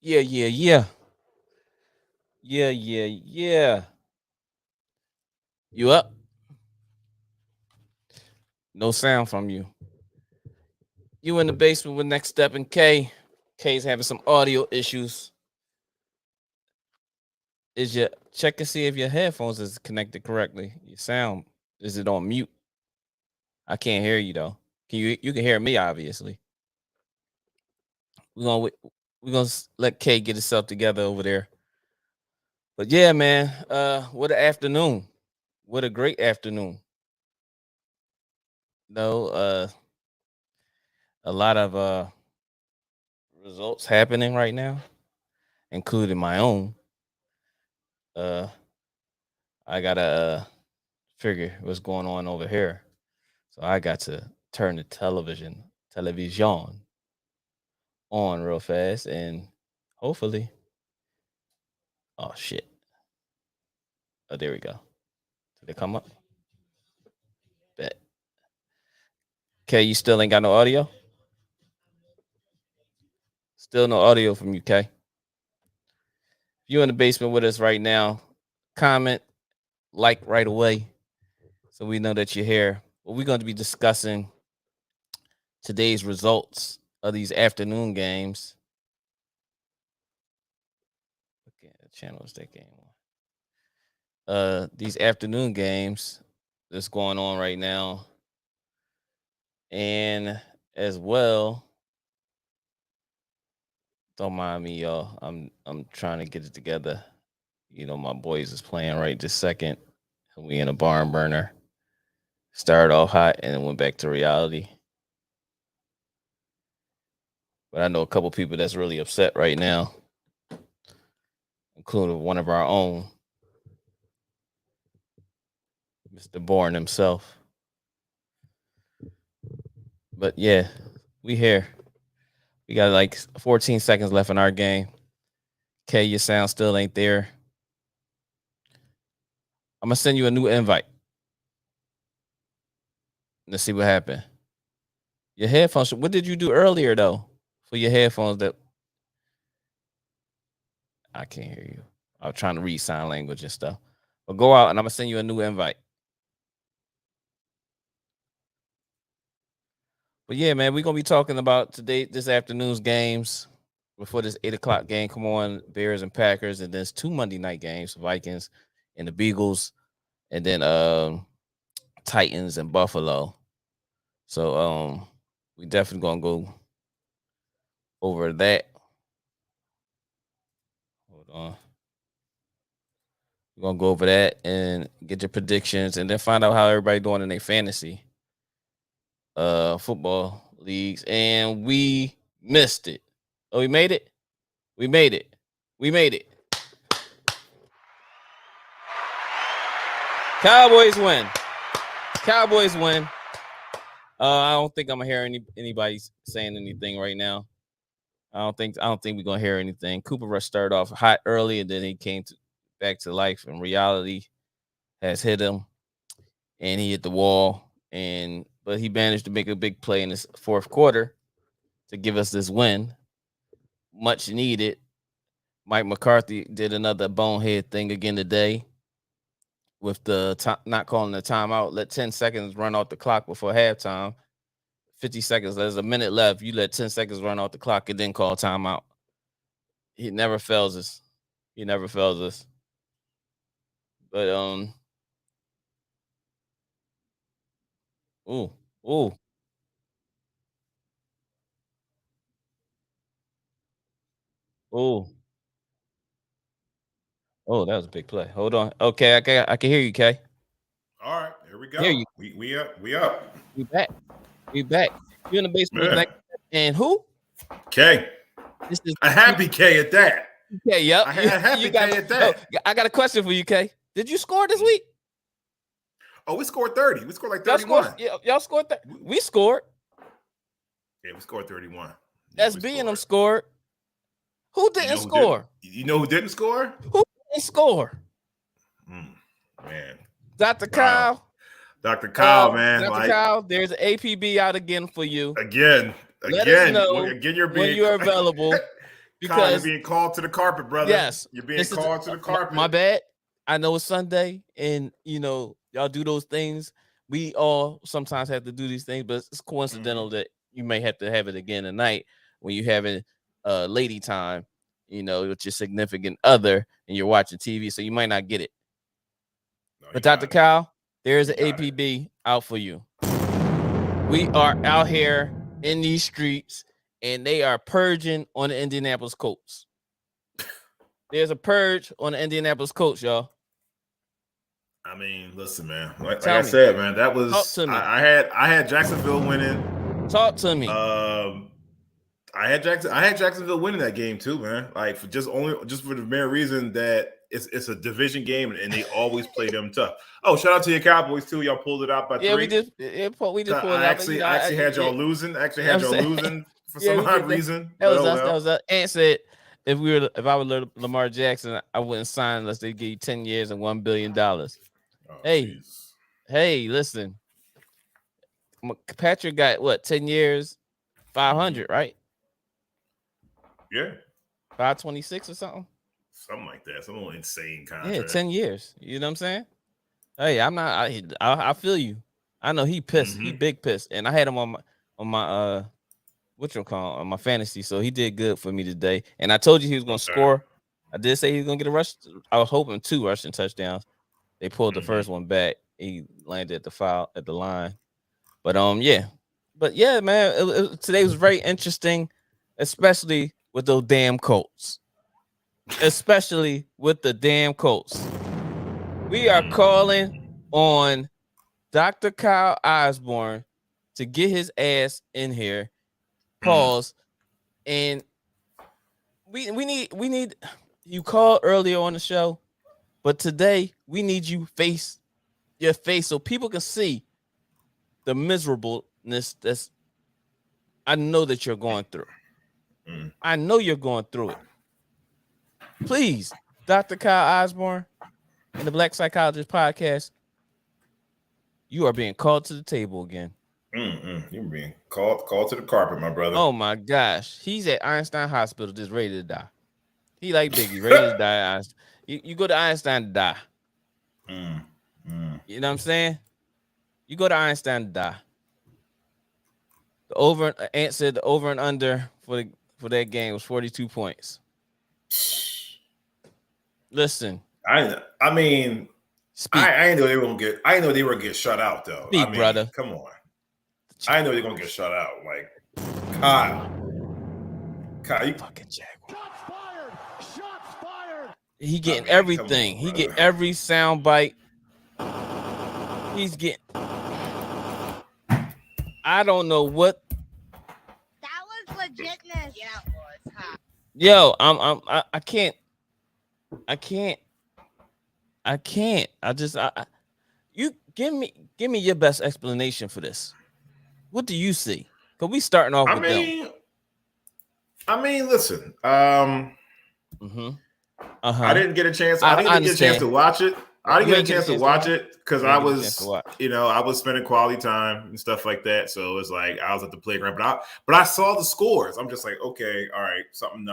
Yeah, yeah, yeah. Yeah, yeah, yeah. You up? No sound from you. You in the basement with Next Step and K. K's having some audio issues. Is your check and see if your headphones is connected correctly? Your sound is it on mute? I can't hear you though. Can you can hear me obviously. We're gonna let K get itself together over there. But yeah, man, what an afternoon. What a great afternoon. No, a lot of results happening right now, including my own. Uh, I gotta figure what's going on over here, so I got to turn the television on real fast, and hopefully, oh shit, oh there we go. Did it come up? Bet. Okay, you still ain't got no audio. Still no audio from you, K. If you in the basement with us right now, comment, like right away, so we know that you're here. Well, we're going to be discussing today's results of these afternoon games. Okay, the channel is that game on. These afternoon games that's going on right now, and as well, don't mind me, y'all. I'm trying to get it together. You know, my boys is playing right this second, and we in a barn burner. Started off hot and then went back to reality. But I know a couple people that's really upset right now, including one of our own, Mr. Bourne himself. But yeah, we here. We got like 14 seconds left in our game. K, your sound still ain't there. I'm gonna send you a new invite. Let's see what happened. Your headphones. What did you do earlier though for your headphones? That I can't hear you. I was trying to read sign language and stuff. But go out and I'm gonna send you a new invite. But yeah, man, we're gonna be talking about this afternoon's games before this 8 o'clock game. Come on, Bears and Packers, and there's 2 Monday night games, Vikings and the Beagles, and then Titans and Buffalo. So we definitely gonna go over that. Hold on. We're gonna go over that and get your predictions and then find out how everybody doing in their fantasy football leagues. And we missed it. Oh, we made it? We made it. We made it. Cowboys win. Cowboys win. I don't think I'm gonna hear anybody saying anything right now. I don't think we're gonna hear anything. Cooper Rush started off hot early, and then he came back to life, and reality has hit him, and he hit the wall. But he managed to make a big play in this fourth quarter to give us this win, much needed. Mike McCarthy did another bonehead thing again today with the not calling the timeout. Let 10 seconds run off the clock before halftime. 50 seconds. There's a minute left. You let 10 seconds run off the clock and then call timeout. He never fails us. He never fails us. But ooh. Oh, oh, that was a big play. Hold on. Okay, I can hear you, Kay. All right, here we Hear go. you. We up. We up. We back. We back. You in the basement with Yeah. next and who? K. This is A happy K at that. K. Yep. I had happy K at that. I got a question for you, Kay. Did you score this week? Oh, we scored 30. We scored like Y'all 31. scored. Y'all scored that. We scored. Yeah, we scored 31. Yeah, SB and them scored. Who didn't score? You know who didn't score? Who didn't score? Man. Dr. Kyle. Dr. Kyle, man. Dr. Kyle, there's an APB out again for you. Again. Let us know Again, you're when you're available. Kyle, you're being called to the carpet, brother. Yes, you're being called to the carpet. My bad. I know it's Sunday, and y'all do those things. We all sometimes have to do these things, but it's coincidental that you may have to have it again tonight when you're having lady time, with your significant other, and you're watching TV, so you might not get it. No, but Dr. Kyle, there's an APB out for you. We are out here in these streets, and they are purging on the Indianapolis Colts. There's a purge on the Indianapolis Colts, y'all. I mean, listen, man. Like I said, man, that was. Talk to me. I had Jacksonville winning. Talk to me. I had Jacksonville winning that game too, man. Like for the mere reason that it's a division game and they always play them tough. Oh, shout out to your Cowboys too. Y'all pulled it out by 3. Yeah, we just pulled it out. I actually had y'all losing. For some odd reason. That was us. Ant said if I were Lamar Jackson, I wouldn't sign unless they give you 10 years and $1 billion. Oh, hey, listen. Patrick got what, 10 years, 500, right? Yeah. 526 or something. Something like that. Some insane contract. Yeah, 10 years. You know what I'm saying? Hey, I'm not. I feel you. I know he pissed. He big pissed, and I had him on my on my fantasy, so he did good for me today. And I told you he was gonna score. I did say he was gonna get a rush. I was hoping 2 rushing touchdowns. They pulled the first one back. He landed at the line. But yeah, man. Today was very interesting, especially with those damn Colts. Especially with the damn Colts. We are calling on Dr. Kyle Osborne to get his ass in here. Pause. And we need you called earlier on the show, but today we need you your face so people can see the miserableness that's I know that you're going through. I know you're going through it. Please, Dr. Kyle Osborne and the Black Psychologist Podcast, you are being called to the table again. You're being called to the carpet, my brother. Oh my gosh, he's at Einstein Hospital, just ready to die. He like Biggie, ready to die. You go to Einstein to die. You know what I'm saying? You go to Einstein to die. Ant said the over and under for that game was 42 points. Listen, I mean, I didn't know they were gonna get. I didn't know they were gonna get shut out though. Brother, come on. I didn't know they're gonna get shut out. Like, Kyle, you fucking Jaguar. Shots fired. He getting everything. He get every sound bite. He's getting. I don't know what. That was legitness. Yeah, it was. Huh? Yo, I can't. You give me your best explanation for this. What do you see? Because we starting off with them. I mean, listen. I didn't get a chance. I didn't get a chance to watch it. I didn't get a chance to watch it because I was, I was spending quality time and stuff like that. So it was like I was at the playground, but I saw the scores. I'm just like, okay, all right, 14-0.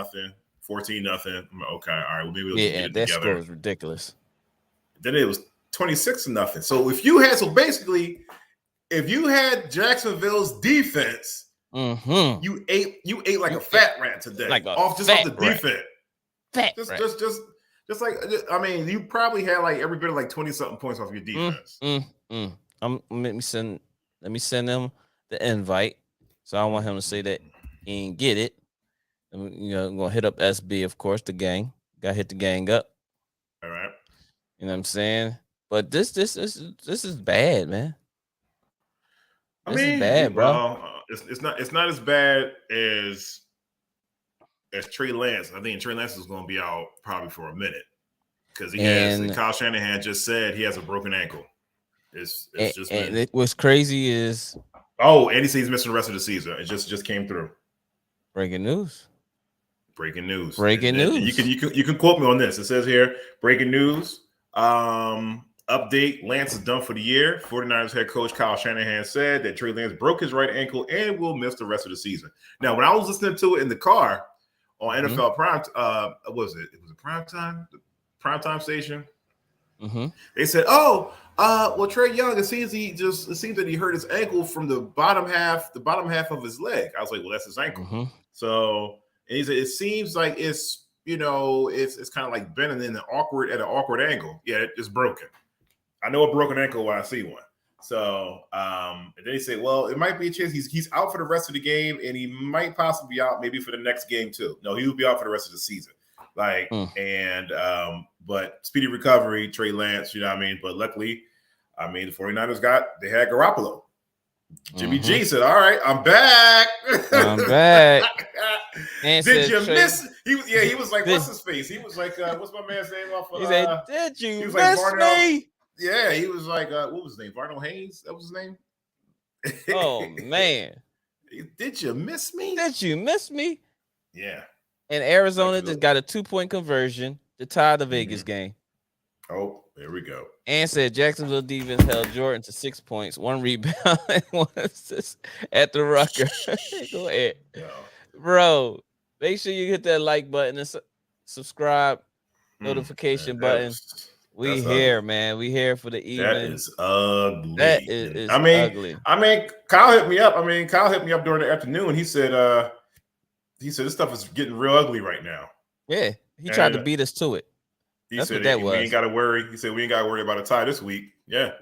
Okay, all right, well, maybe we'll get it that together. Score was ridiculous. Then it was 26-0. So if you had Jacksonville's defense, you ate like a fat rat today, off the defense. Just like, I mean, you probably had like every bit of like 20-something points off your defense. Let me send him the invite. So I want him to say that he ain't get it. And, I'm gonna hit up SB, of course, the gang. Got to hit the gang up. All right. You know what I'm saying? But this is bad, man. This is bad, bro. Well, it's not as bad as Trey Lance. I think Trey Lance is going to be out probably for a minute because Kyle Shanahan just said he has a broken ankle. What's crazy is and he says he's missing the rest of the season. It just came through. Breaking news. You can quote me on this. It says here, breaking news. Update, Lance is done for the year. 49ers head coach Kyle Shanahan said that Trey Lance broke his right ankle and will miss the rest of the season. Now, when I was listening to it in the car, on NFL Prime. What was it? It was a primetime station. They said, "Oh, well, Trey Young. It seems that he hurt his ankle from the bottom half of his leg." I was like, "Well, that's his ankle." So, and he said, "It seems like it's it's kind of like bending at an awkward angle. Yeah, it's broken. I know a broken ankle when I see one." So, and then he said, "Well, it might be a chance he's out for the rest of the game, and he might possibly be out maybe for the next game too. No, he will be out for the rest of the season." But speedy recovery, Trey Lance, you know what I mean? But luckily, the 49ers had Garoppolo. Jimmy G said, "All right, I'm back." And did you miss? He was like, "What's his face?" He was like, "What's my man's name off of?" He said, "Did you miss me?" Yeah, he was like, what was his name? Varnell Haynes? That was his name? Oh, man. Did you miss me? Did you miss me? Yeah. And Arizona just got a 2-point conversion to tie the Vegas game. Oh, there we go. And said Jacksonville defense held Jordan to 6 points, 1 rebound, and 1 assist at the Rucker. Go ahead. No. Bro, make sure you hit that like button and subscribe notification button. We here, man. We here for the evening. That is ugly. That is ugly. Kyle hit me up. Kyle hit me up during the afternoon. He said this stuff is getting real ugly right now. Yeah, he tried to beat us to it. That's what that was. We ain't got to worry. He said we ain't got to worry about a tie this week. Yeah.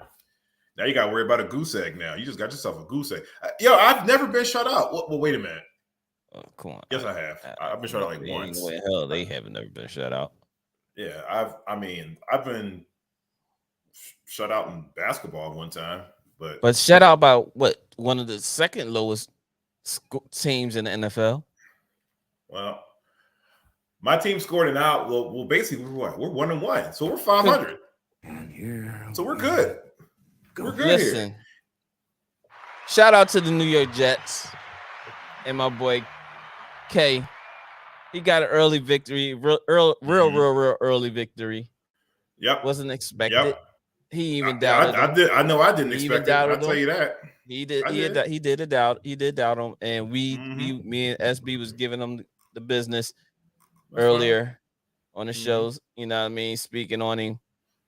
Now you got to worry about a goose egg. Now you just got yourself a goose egg. I've never been shut out. Well, wait a minute. Oh, come on. Yes, I have. I've been shut out like once. No way in hell they haven't never been shut out. Yeah, I've been shut out in basketball one time, but shut out by what? One of the second lowest teams in the NFL. Well, my team scored an out. Well, basically we're 1-1, so we're 500. So we're good. We're good. Listen, here. Shout out to the New York Jets and my boy K. He got an early victory, real early victory. Yep, wasn't expected. Yep. He even doubted. I didn't expect it. I'll tell you that. He did. He did doubt him, and me and SB was giving him the business earlier on the shows. You know what I mean? Speaking on him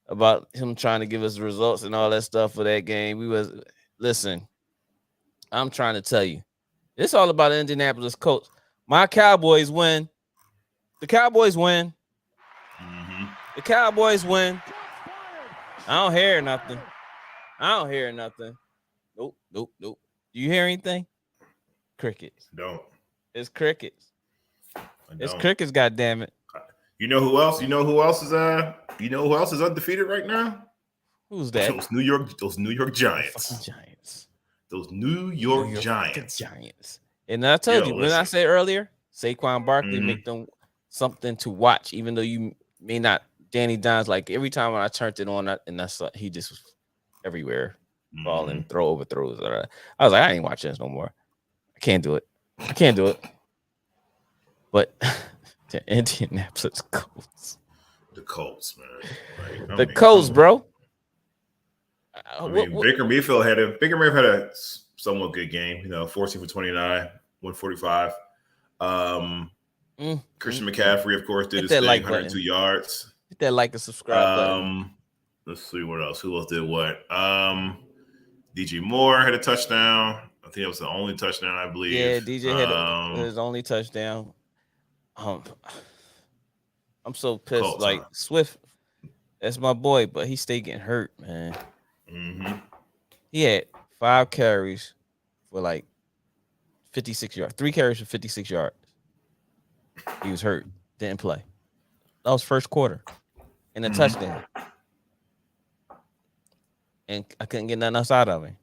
about him trying to give us results and all that stuff for that game. Listen. I'm trying to tell you, it's all about the Indianapolis Colts. My Cowboys win. The Cowboys win. The Cowboys win. I don't hear nothing. Nope. Do you hear anything? Crickets. Don't. It's crickets. It's crickets, goddammit. You know who else? You know who else is undefeated right now? Who's that? Those New York Giants. Those New York Giants. And I told you, when I said earlier, Saquon Barkley make them something to watch, even though you may not. Danny Dimes, like every time when I turned it on, and that's he just was everywhere, falling, overthrows. I was like, I ain't watching this no more. I can't do it. But the Indianapolis Colts. The Colts, man. The Colts, bro. Baker Mayfield had a somewhat good game. 14 for 29, 145. Christian McCaffrey, of course, did his thing, 102 yards. Hit that like and subscribe button. Let's see what else. Who else did what? DJ Moore had a touchdown. I think it was the only touchdown, I believe. Yeah, DJ had his only touchdown. I'm so pissed. Colts, like Swift, that's my boy, but he stayed getting hurt, man. He had 5 carries for like 56 yards. 3 carries for 56 yards. He was hurt. Didn't play. That was first quarter. And a touchdown. And I couldn't get nothing else out of him.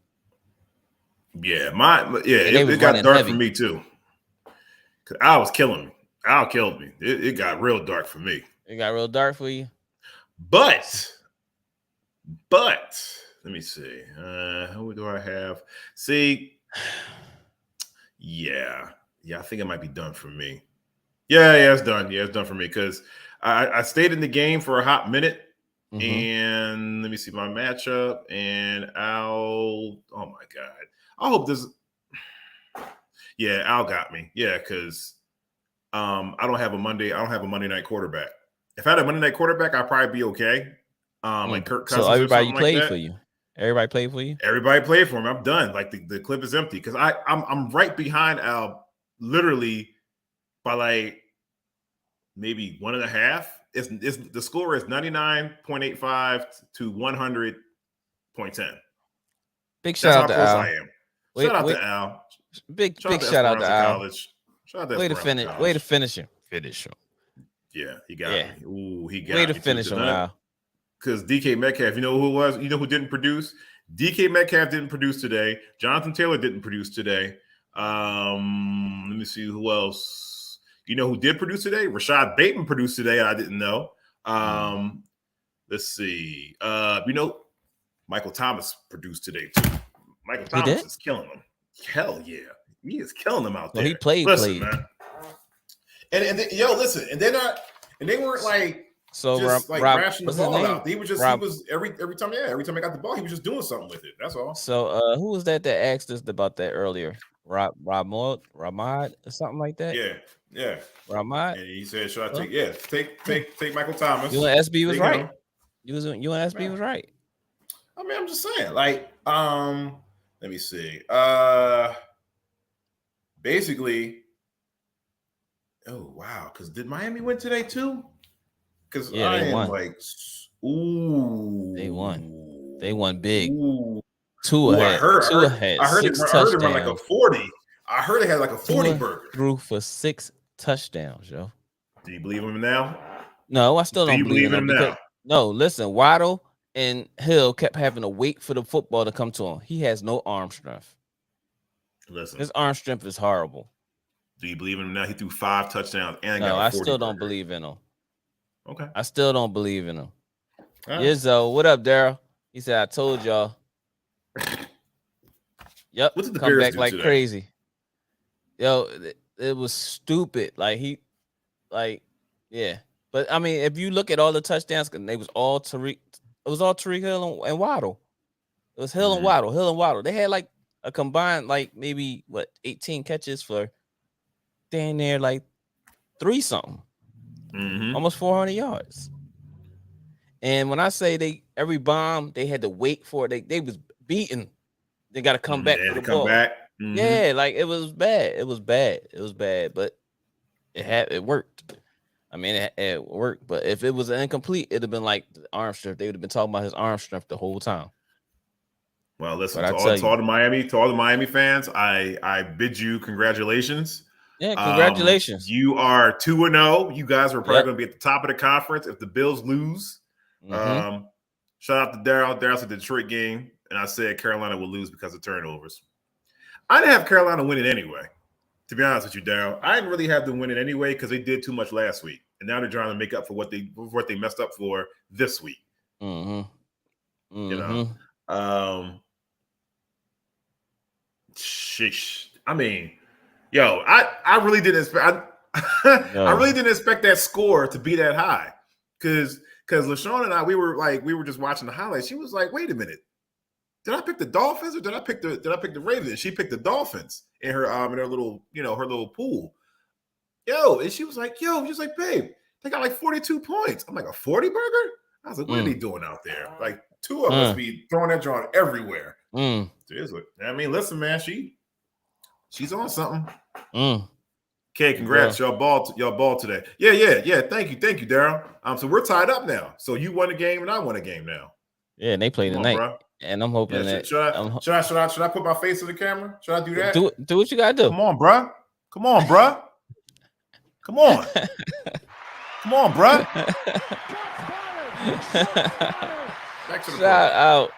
Yeah, it got dark heavy for me too. Cause Al was killing me. Al killed me. It got real dark for me. It got real dark for you. But let me see. Who do I have? See, yeah. I think it might be done for me. Yeah, it's done. Yeah, it's done for me because I stayed in the game for a hot minute. And let me see my matchup. And Al, oh my God. I hope this. Yeah, Al got me. Yeah, because I don't have a Monday night quarterback. If I had a Monday night quarterback, I'd probably be okay. Like Kirk Cousins. So everybody or played like for you. Everybody played for you. Everybody played for him. I'm done. Like the clip is empty because I'm right behind Al, literally by like maybe 1.5. It's the score is 99.85 to 100.10. Big shout out to Al. I am. Shout out to Al. Big shout out to Al. Shout out to way to finish. Way to finish him. Finish him. Yeah, he got me. Ooh, he got me. Way to finish him, Al. Because DK Metcalf, you know who it was? You know who didn't produce? DK Metcalf didn't produce today. Jonathan Taylor didn't produce today. Let me see who else. You know who did produce today? Rashad Bateman produced today, and I didn't know. Let's see. You know, Michael Thomas produced today too. Michael Thomas is killing them. Hell yeah, he is killing them out there. Well, he played. Man. And listen, and they weren't like just rashing the ball out. He was every time I got the ball, he was just doing something with it. That's all. So who was that asked us about that earlier? Ramad or something like that? Yeah. Ramad. And he said, should I take Michael Thomas? You and SB was right. You and SB was right. I mean, I'm just saying, like, let me see. Basically, oh wow, because did Miami win today too? Because they won. Like, ooh, they won. They won big. Ooh. Two ahead. I heard it run like a 40. I heard it had like a 40 burger. Threw for 6 touchdowns, yo. Do you believe him now? No, I still don't believe him now. No, listen, Waddle and Hill kept having to wait for the football to come to him. He has no arm strength. Listen, his arm strength is horrible. Do you believe in him now? He threw 5 touchdowns and got a 40 I still don't believe in him. Okay. I still don't believe in him. Izzo, what up, Daryl? He said, I told y'all. Yep. What did the come Bears back do like today? Crazy. Yo, it was stupid. Yeah. But I mean, if you look at all the touchdowns, they was all Tariq. It was all Tariq Hill and Waddle. It was Hill and Waddle. They had like a combined maybe 18 catches for damn near like 3-something. Almost 400 yards. And when I say every bomb they had to wait for it, they was beaten. They got to come back for the ball. Yeah, like it was bad. It was bad, but it worked. I mean, it worked. But if it was incomplete, it'd have been like the arm strength. They would have been talking about his arm strength the whole time. Well, listen, to all the Miami fans, I bid you congratulations. Yeah, congratulations. You are 2-0. You guys were probably going to be at the top of the conference if the Bills lose. Shout out to Daryl. Daryl's a Detroit game, and I said Carolina will lose because of turnovers. I didn't have Carolina winning anyway. To be honest with you, Daryl, I didn't really have them winning anyway because they did too much last week, and now they're trying to make up for what they messed up for this week. You know, sheesh. I mean, yo, I really didn't expect. I really didn't expect that score to be that high because LaShawn and I we were just watching the highlights. She was like, "Wait a minute, did I pick the Dolphins or did I pick the Ravens?" She picked the Dolphins in her little her little pool. Yo, and she was like, "Babe, they got like 42 points." I'm like, "A 40 burger?" I was like, "What are they doing out there?" Like 2 of us be throwing that drawn everywhere. Seriously, I mean, listen, man, she's on something. Okay, congrats, y'all ball today. Yeah. Thank you, Daryl. So we're tied up now. So you won a game and I won a game now. Yeah, and they play tonight. Bro. And I'm hoping that should I put my face on the camera? Should I do that? Do what you gotta do. Come on, bro. Come on. Come on, bro. Back to the shout out.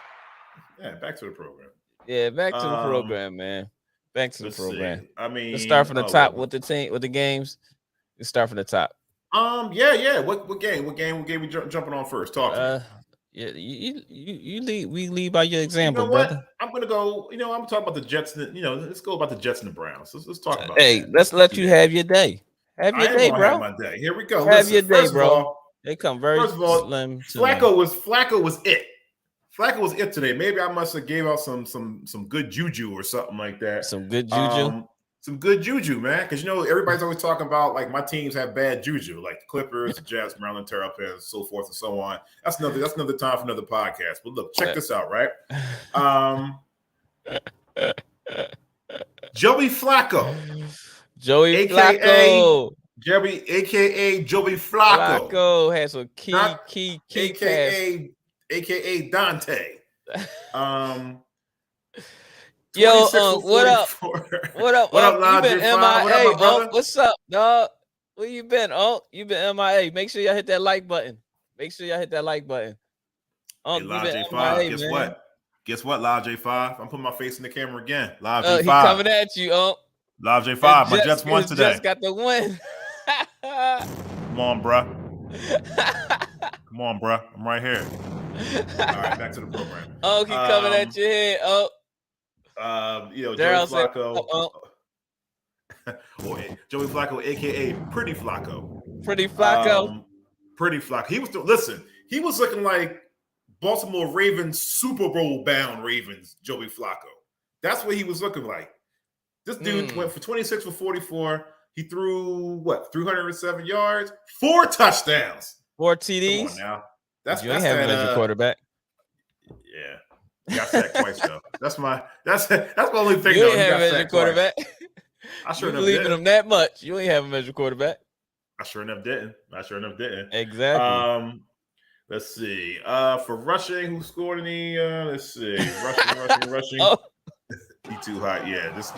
Yeah, back to the program. Yeah, back to the program, man. Back to the program. See. I mean, let's start from the top with the games. Let's start from the top. Yeah. What game we jumping on first? Talk to me. Yeah, you lead. We lead by your example, you know what? brother. I'm gonna go. I'm talking about the Jets. Let's go about the Jets and the Browns. Let's talk about. Let's let you have your day. Have your day, bro. Have my day. Here we go. Have your day, bro. They come very slim. Flacco was it. Flacco was it today. Maybe I must have gave out some good juju or something like that. Some good juju. some good juju, man. Because everybody's always talking about like my teams have bad juju, like the Clippers, the Jets, Maryland Terrapins, so forth and so on. That's another time for another podcast. But look, check this out, right? Joey Flacco, Flacco, aka Joey Flacco has some key aka Dante. Yo, what up? What up? You been MIA? What's up, dog? Where you been? You been MIA. Make sure y'all hit that like button. Hey, Live J5, guess what? Live J5. I'm putting my face in the camera again. Live J5. He coming at you, Live J5. My Jets won today. Jets got the win. Come on, bruh. I'm right here. All right, back to the program. He coming at your head. Joey Flacco. Joey Flacco, aka Pretty Flacco. Pretty Flacco. He was looking like Baltimore Ravens Super Bowl bound Ravens, Joey Flacco. That's what he was looking like. This dude went for 26 for 44. He threw 307 yards, 4 touchdowns, 4 TDs. Come on now. That's having as your quarterback. Yeah. Got sacked twice though. That's my only thing. You ain't have him as your quarterback. I sure enough believe in him that much. You ain't have him as your quarterback. I sure enough didn't. Exactly. Let's see. For rushing, who scored any? Let's see. Rushing. He too hot. Yeah, this.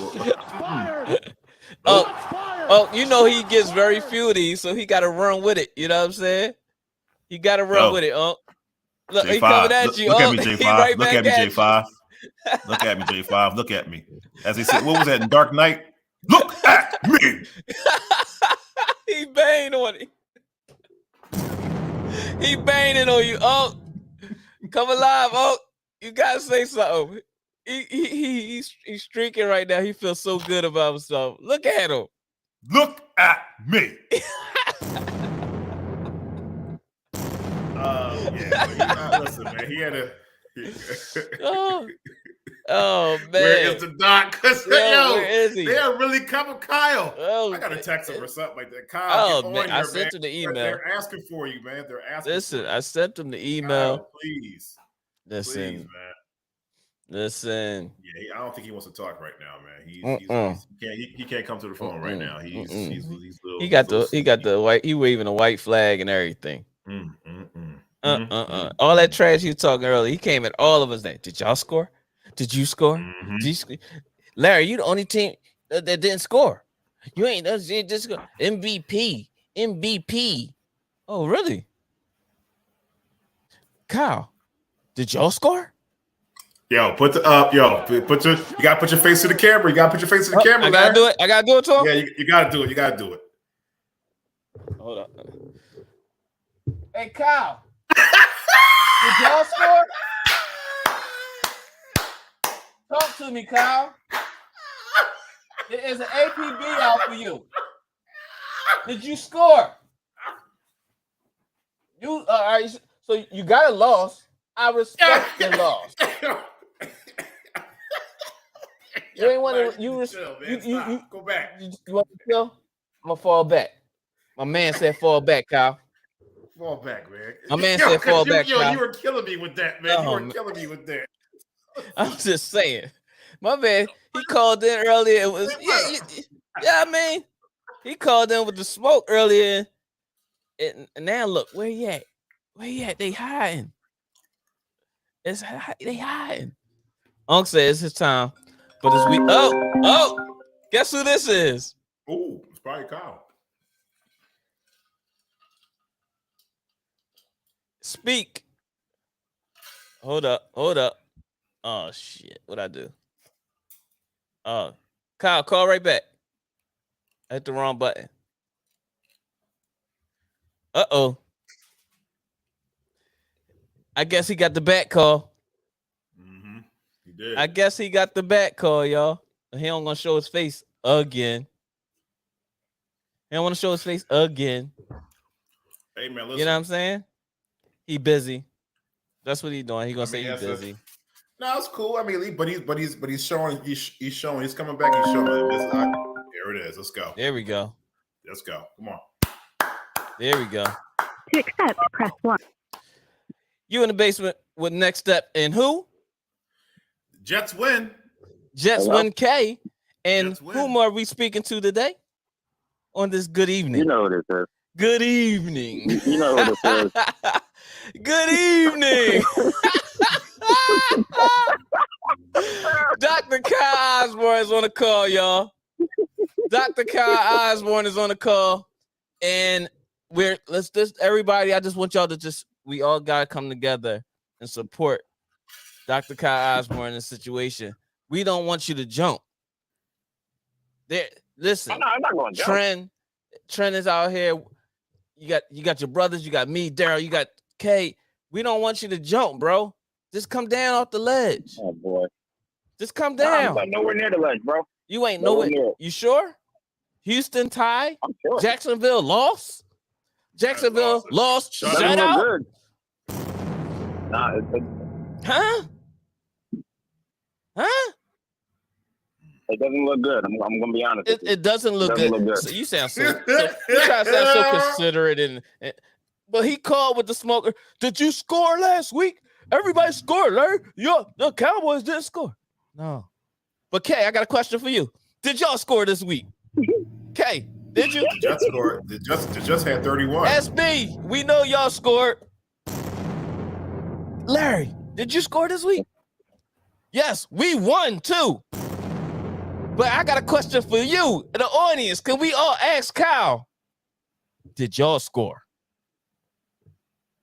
He gets very few of these, so he got to run with it. You know what I'm saying? He got to run with it. Look, J5. He coming at you. Look at me, J5. Look at me, J5. Look at me, J5. Look at me. As they said, what was that in Dark Knight? Look at me. He banged on it. He banging on you. Come alive. You gotta say something. He's streaking right now. He feels so good about himself. Look at him. Look at me. Listen, man. He had a. Oh man, where is the doc? Because where is he? They are really coming, Kyle. I gotta text him or something like that. Kyle, man, I sent him the email. They're asking for you, man. They're asking. Listen, I sent him the email. Kyle, please, man. Listen. Yeah, I don't think he wants to talk right now, man. He can't come to the phone right now. He's little. He got the white. He waving a white flag and everything. All that trash you talking earlier. He came at all of us. Did y'all score? Did you score? Larry, you the only team that didn't score. You ain't just MVP. Oh, really? Kyle, did y'all score? You gotta put your face to the camera. Larry. I gotta do it to him. Yeah, you gotta do it. Hold up. Hey, Kyle. Did y'all score? Talk to me, Kyle. There is an APB out for you. Did you score? You so you got a loss. I respect the loss. You ain't want to. You go back. You want to chill? I'm gonna fall back. My man said fall back, Kyle. Fall back, man. My man said fall back, Kyle. You were killing me with that, man. I'm just saying. My man, he called in earlier. It was I mean, he called in with the smoke earlier. And now look, where he at? They hiding. They hiding. Unc said it's his time. But it's week. Oh, guess who this is? Oh, it's probably Kyle. Speak. Hold up. Oh shit. What'd I do? Kyle, call right back. I hit the wrong button. Uh-oh. I guess he got the back call. He did. I guess he got the back call, y'all. He don't gonna show his face again. He don't want to show his face again. Hey man, listen. You know what I'm saying? He busy. That's what he doing. He gonna say he's busy. No, it's cool. I mean, but he's showing. He's showing. He's coming back. He's showing. There it is. Let's go. There we go. Let's go. Come on. There we go. To accept, press 1. You in the basement with Next Step and who? Jets win. Jets win K. And Jets win. whom are we speaking to today on this good evening? You know what it is. Good evening. You know what it is. Good evening. Dr. Kyle Osborne is on the call, y'all. Dr. Kyle Osborne is on the call. And everybody, I just want y'all to we all gotta come together and support Dr. Kyle Osborne in this situation. We don't want you to jump. Listen, I'm not going to jump. Trent is out here. You got your brothers, you got me, Daryl, you got Kay. We don't want you to jump, bro. Just come down off the ledge. Oh boy. Just come down. I'm nowhere near the ledge, bro. You ain't nowhere. You sure? Houston tied. I'm sure. Jacksonville lost. Jacksonville lost. Shut out. Good. Nah, Huh? it doesn't look good. I'm gonna be honest. It doesn't look good. So you sound so you try to sound so considerate and but he called with the smoker. Did you score last week? Everybody scored, Larry. The Cowboys didn't score. No. But Kay, I got a question for you. Did y'all score this week? Kay, did you? The Jets scored. The Jets had 31. SB, we know y'all scored. Larry, did you score this week? Yes, we won too. But I got a question for you, the audience. Can we all ask Kyle? Did y'all score?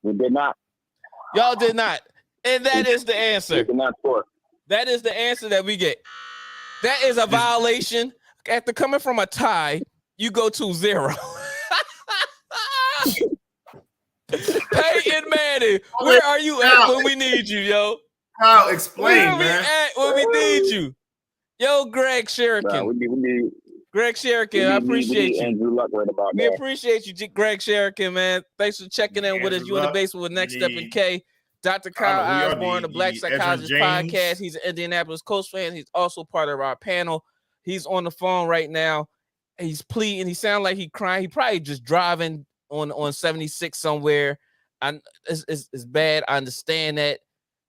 We did not. Y'all did not. And that is the answer. We did not score. That is the answer that we get. That is a violation. After coming from a tie, you go to 0. Peyton Manning, where are you at when we need you, yo? Kyle, explain, where man. We at when we need you? Yo, Greg Sheridan. Greg Sheridan, I appreciate you. Andrew Luck right about we that. appreciate you, Greg Sheridan, man. Thanks for checking in with us. You in the basement with Next Step and K. Dr. Kyle Osborne, the Black Psychologist Podcast. He's an Indianapolis Colts fan. He's also part of our panel. He's on the phone right now. He's pleading. He sounds like he's crying. He probably just driving on 76 somewhere. It's bad. I understand that.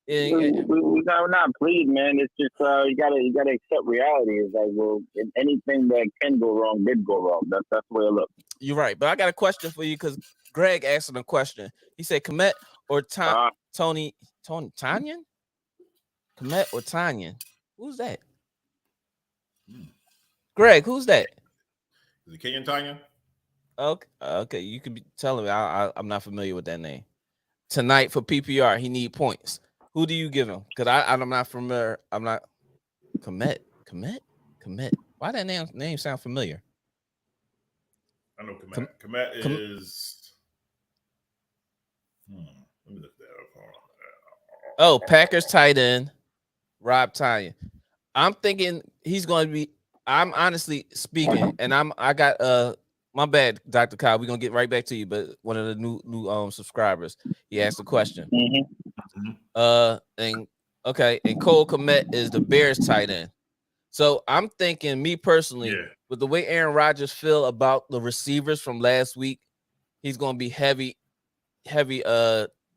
We're not pleading, man. It's just you gotta accept reality. It's like, well, anything that can go wrong did go wrong. That's the way I look. You're right, but I got a question for you because Greg asked him a question. He said, "Komet or Tony Tanyan? Komet or Tanyan? Who's that? Greg, who's that? Is it Kenyon Tanyan? Okay, you can be telling me. I'm not familiar with that name. Tonight for PPR, he need points. Who do you give him? Because I'm not familiar. I'm not Komet. Why that name sound familiar? I know Komet. Komet is. Let me look that up. Oh, Packers tight end, Rob Tanyan. I'm thinking he's going to be. I'm honestly speaking, and I got my bad, Dr. Kyle. We're gonna get right back to you, but one of the new subscribers, he asked a question. And Cole Kmet is the Bears tight end. So I'm thinking, me personally, with the way Aaron Rodgers feel about the receivers from last week, he's gonna be heavy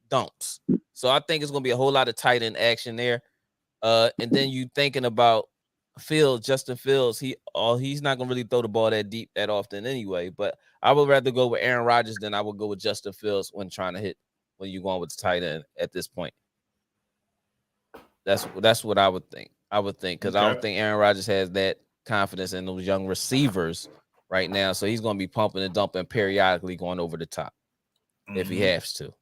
dumps. So I think it's gonna be a whole lot of tight end action there. And then you thinking about Justin Fields, he's not gonna really throw the ball that deep that often anyway. But I would rather go with Aaron Rodgers than I would go with Justin Fields when you're going with the tight end at this point. That's what I would think. Because I don't think Aaron Rodgers has that confidence in those young receivers right now. So he's gonna be pumping and dumping periodically, going over the top if he has to.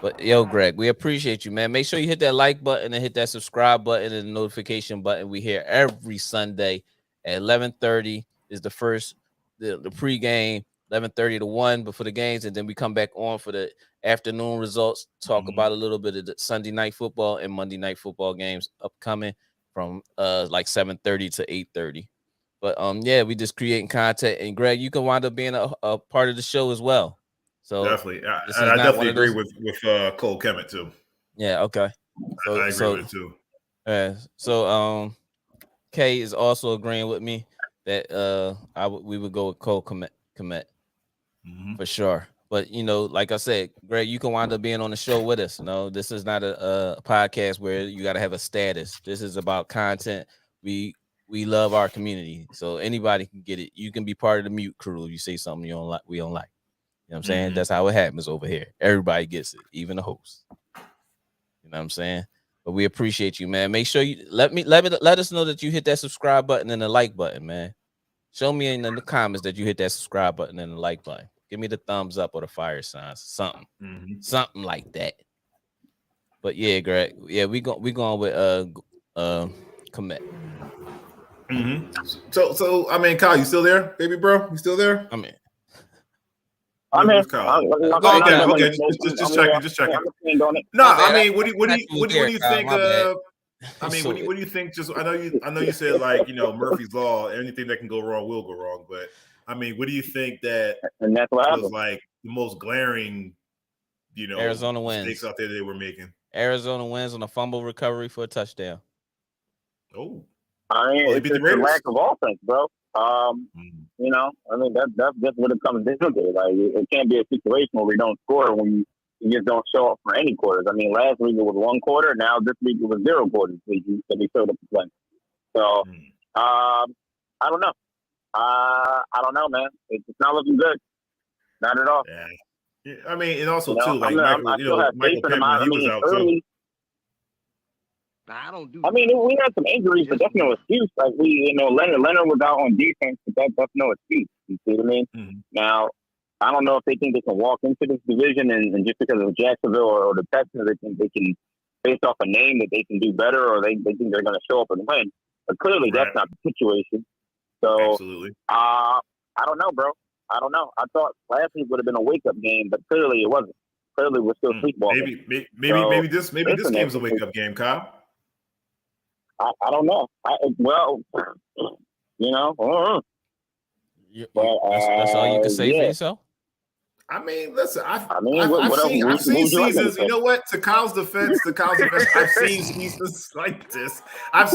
But yo, Greg, we appreciate you, man. Make sure you hit that like button and hit that subscribe button and the notification button. We here every Sunday at 11:30 is the pregame, 11:30 to 1 before the games, and then we come back on for the afternoon results, talk about a little bit of the Sunday night football and Monday night football games upcoming from like 7:30 to 8:30. But we just creating content, and Greg, you can wind up being a part of the show as well. So definitely, I definitely agree with Cole Kemet too. Yeah, okay. So, I agree with it too. So Kay is also agreeing with me. that we would go with Cole Kmet for sure. But like I said, Greg, you can wind up being on the show with us. No, this is not a podcast where you got to have a status. This is about content. We love our community, so anybody can get it. You can be part of the mute crew if you say something you don't like. We don't like. You know what I'm saying? That's how it happens over here. Everybody gets it, even the host. You know what I'm saying? But we appreciate you, man. Make sure you let us know that you hit that subscribe button and the like button, man. Show me in the comments that you hit that subscribe button and the like button. Give me the thumbs up or the fire signs, something like that. But yeah, Greg, yeah, we going with Kmet. So I mean, Kyle, you still there, baby bro? You still there? I'm here. Okay. Just checking. No, I mean, what do you think? I mean, what do you think? Just I know you said like Murphy's Law. Anything that can go wrong will go wrong. But I mean, what do you think that and that's what was like the most glaring, Arizona mistakes wins out there they were making? Arizona wins on a fumble recovery for a touchdown. Oh, I mean, it's just a lack of offense, bro. I mean that's just what it comes down to. Like it can't be a situation where we don't score when you just don't show up for any quarters. I mean, last week it was 1 quarter. Now this week it was 0 quarters that we showed up to play. So I don't know. I don't know, man. It's not looking good. Not at all. Yeah. I mean, and also too, like Michael Pittman, he was out too. I don't do. I mean, we had some injuries, but that's no excuse. Like Leonard was out on defense, but that's no excuse. You see what I mean? Now, I don't know if they think they can walk into this division and just because of Jacksonville or the Texans, they can based off a name that they can do better, or they think they're going to show up and win. But clearly, that's not the situation. So, absolutely. I don't know, bro. I don't know. I thought last week would have been a wake up game, but clearly it wasn't. Clearly, we're still sleepwalking. Maybe this game's a wake up game, Kyle. I don't know. That's all you can say for yourself. I mean, listen. I've seen seasons. You know what? To Kyle's defense, I've seen seasons like this. I've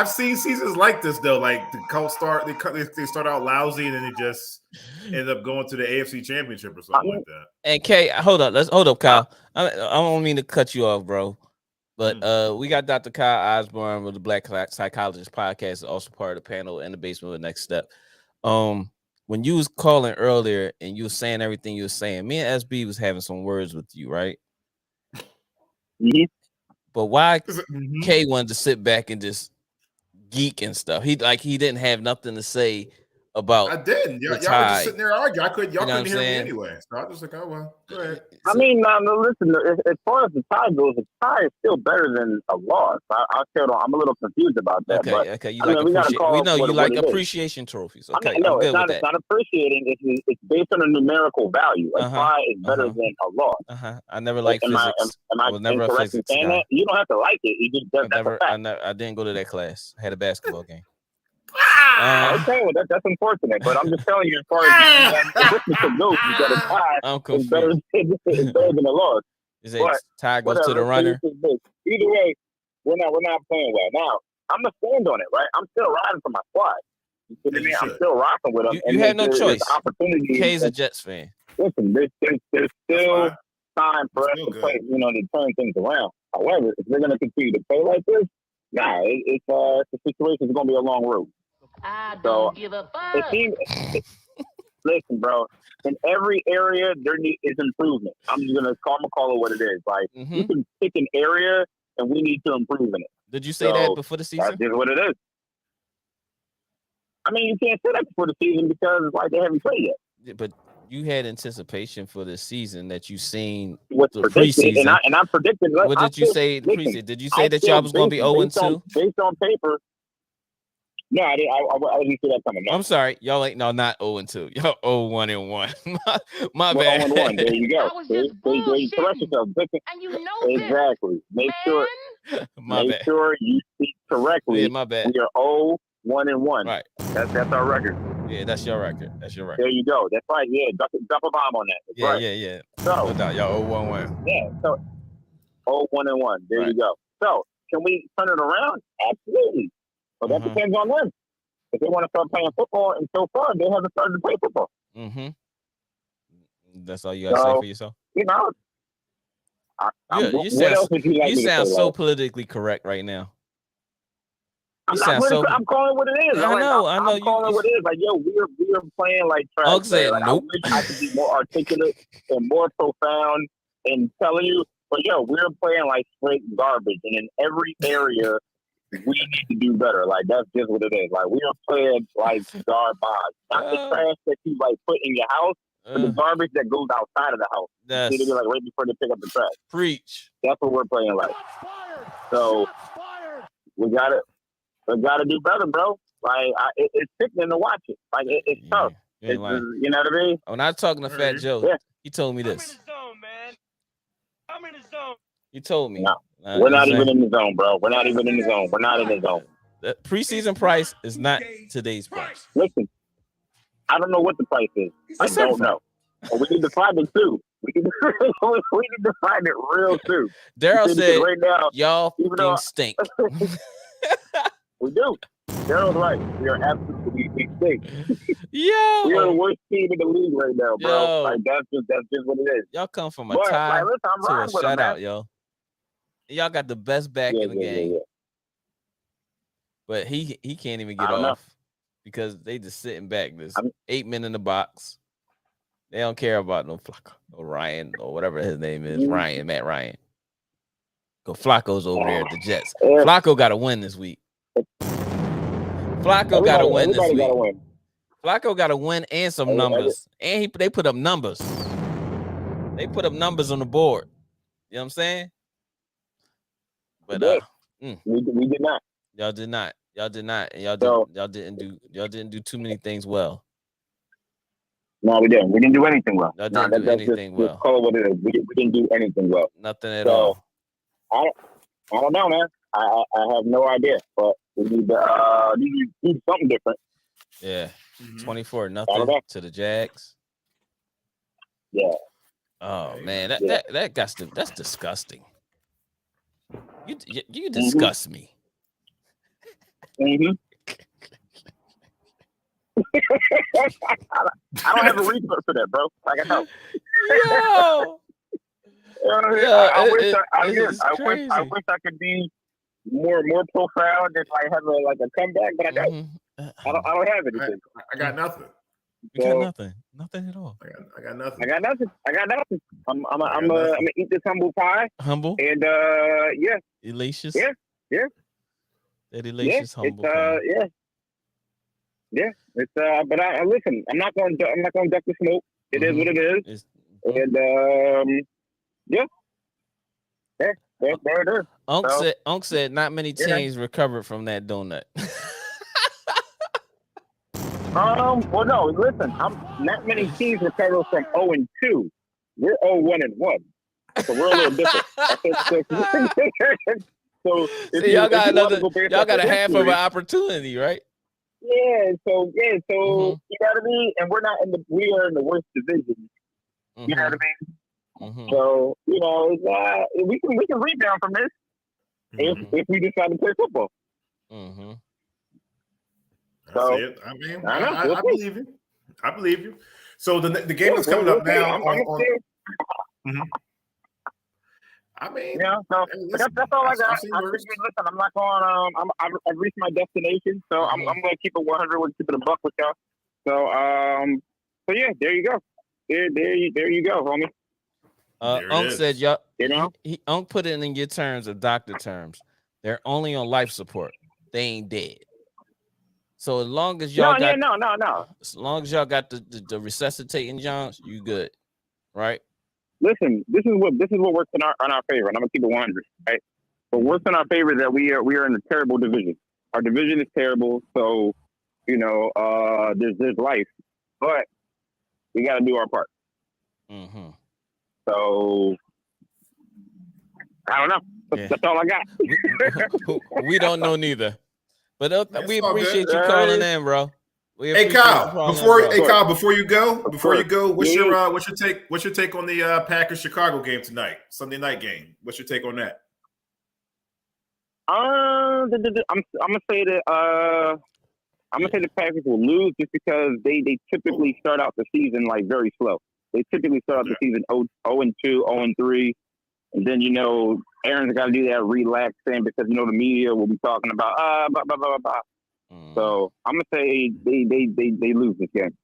seen seasons like this though. Like the Colts they start out lousy and then they just end up going to the AFC Championship or something like that. And Kay, hold up, Kyle. I don't mean to cut you off, bro. But we got Dr. Kyle Osborne with the Black Psychologist podcast, also part of the panel in the basement with Next Step. When you was calling earlier and you was saying everything you was saying, me and SB was having some words with you, right? But why Kay wanted to sit back and just geek and stuff? He didn't have nothing to say about. I didn't. Y'all were just sitting there arguing. Y'all couldn't hear me anyway. So I was just like, oh well, go ahead. I mean, listen. As far as the tie goes, the tie is still better than a loss. I'm a little confused about that. Okay. We know you like appreciation trophies. Okay, no, it's not appreciating. It's based on a numerical value. A tie is better than a loss. I never liked physics. Am I never incorrect in saying that? You don't have to like it. You just that's a fact. I didn't go to that class. I had a basketball game. Okay, well that's unfortunate, but I'm just telling you as far as arithmetic goes, you got a tie is better than a loss. Is it tie goes to the runner? Either way, we're not playing well. Now I'm gonna stand on it, right? I'm still riding for my squad. You see what I mean? I'm still rocking with them. You had no choice. Kay's a Jets fan. Listen, there's still time for us to play, to turn things around. However, if they're gonna continue to play like this, it's the situation is gonna be a long road. I don't give a fuck. Listen, bro. In every area, there is improvement. I'm just gonna call it what it is. Like you can pick an area, and we need to improve in it. Did you say that before the season? That's just what it is. I mean, you can't say that before the season because they haven't played yet. Yeah, but you had anticipation for the season that you seen with the preseason, and I predicted. What did you say? Preseason? Did you say that y'all was going to be 0-2? Based on paper. No, I didn't see that coming. No. I'm sorry, y'all ain't not 0-2. Y'all 0-1-1. My bad. 0-1. There you go. You correct yourself. And you know exactly. Make sure you speak correctly. Yeah, my bad. We are 0-1-1. Right. That's our record. Yeah, that's your record. There you go. That's right. Yeah, drop a bomb on that. Yeah. So no doubt, y'all 0-1-1. Yeah. So 0-1-1. There you go. So can we turn it around? Absolutely. Well, that depends on them. if they want to start playing football, and so far they haven't started to play football. Mm-hmm. That's all you got to say for yourself? You know, what else would you like? You sound so politically correct right now. I'm calling what it is. I know. I'm calling what it is. Like, yo, we're playing like trash. Unc said, like, nope. I wish I could be more articulate and more profound in telling you, but yo, we're playing like straight garbage, and in every area we need to do better. Like, that's just what it is. Like, we are playing like garbage, not the trash that you like put in your house, but the garbage that goes outside of the house. That's like right before they pick up the trash. Preach. That's what we're playing like. So we gotta do better, bro. Like, it's sickening to watch it. Like, it's tough. You know what I mean? When I was talking to Fat Joe, he told me this. I'm in the zone. You told me. No, we're not even in the zone, bro. We're not even in the zone. We're not in the zone. The preseason price is not today's price. Listen, I don't know what the price is. I don't know. But we need to find it too. We need to find it real soon. Daryl said, right now, y'all fucking stink. We do. Daryl's right. We are absolutely stink. Yo, we are the worst team in the league right now, bro. Yo. Like, that's just what it is. Y'all come from a tie to a shutout, yo. Y'all got the best back in the game. But he can't even get off because they just sitting back. There's 8 men in the box. They don't care about no Flacco or Ryan or whatever his name is. Matt Ryan. Go Flacco's over there at the Jets. Flacco got to win this week. Flacco got to win this week. Flacco got to win and some numbers. And they put up numbers. They put up numbers on the board. You know what I'm saying? But we did not. Y'all did not. Y'all didn't do too many things well. No, we didn't. We didn't do anything well. Y'all didn't do anything well. Just call it what it is. We didn't do anything well. Nothing at all. I don't know, man. I have no idea, but we need to do something different. Yeah. 24-0 to the Jags. Yeah. Oh man, that's disgusting. You disgust me. Mm-hmm. I don't have a reason for that, bro. Like, I know. I wish I could be more profound and like have a comeback, but I don't. I don't have anything. I got nothing. You got nothing. Nothing at all. I got nothing. I got nothing. I'm gonna eat this humble pie. Humble. And yeah. Elacious. Yeah. That elacious humble pie. Yeah. It's but I listen. I'm not gonna duck the smoke. It is what it is. And yeah. There it is. Unc said not many teams recovered from that donut. Well, no. Listen, not many teams recover from 0-2. We're 0-1-1, so we're a little different. So y'all got a half of an opportunity, right? Yeah. So you know what I mean. And we are in the worst division. You know what I mean. So you know, we can rebound from this if we decide to play football. So, I mean, I believe you. I believe you. So the game is coming up now. I mean, so that's all I got. Listen, I'm not going. I've reached my destination, so I'm going to keep it 100. We're keeping a buck with y'all. So yeah, there you go. There you go, homie. Unc said, y'all. You know, Unc put it in your terms of doctor terms. They're only on life support. They ain't dead. So as long as y'all no. As long as y'all got the resuscitating Johns, you good, right? Listen, this is what works in our favor, and I'm gonna keep it 100, right? What works in our favor is that we are in a terrible division. Our division is terrible, so you know there's life, but we got to do our part. So I don't know. Yeah. That's all I got. We don't know neither. But we appreciate you calling in, bro. Hey Kyle, before you go, what's your take on the Packers Chicago game tonight, Sunday night game? What's your take on that? I'm gonna say that I'm gonna say the Packers will lose just because they typically start out the season like very slow. They typically start out the season 0-2, 0-3, and then Aaron's got to do that relax thing because the media will be talking about blah blah blah blah. So I'm gonna say they lose this game.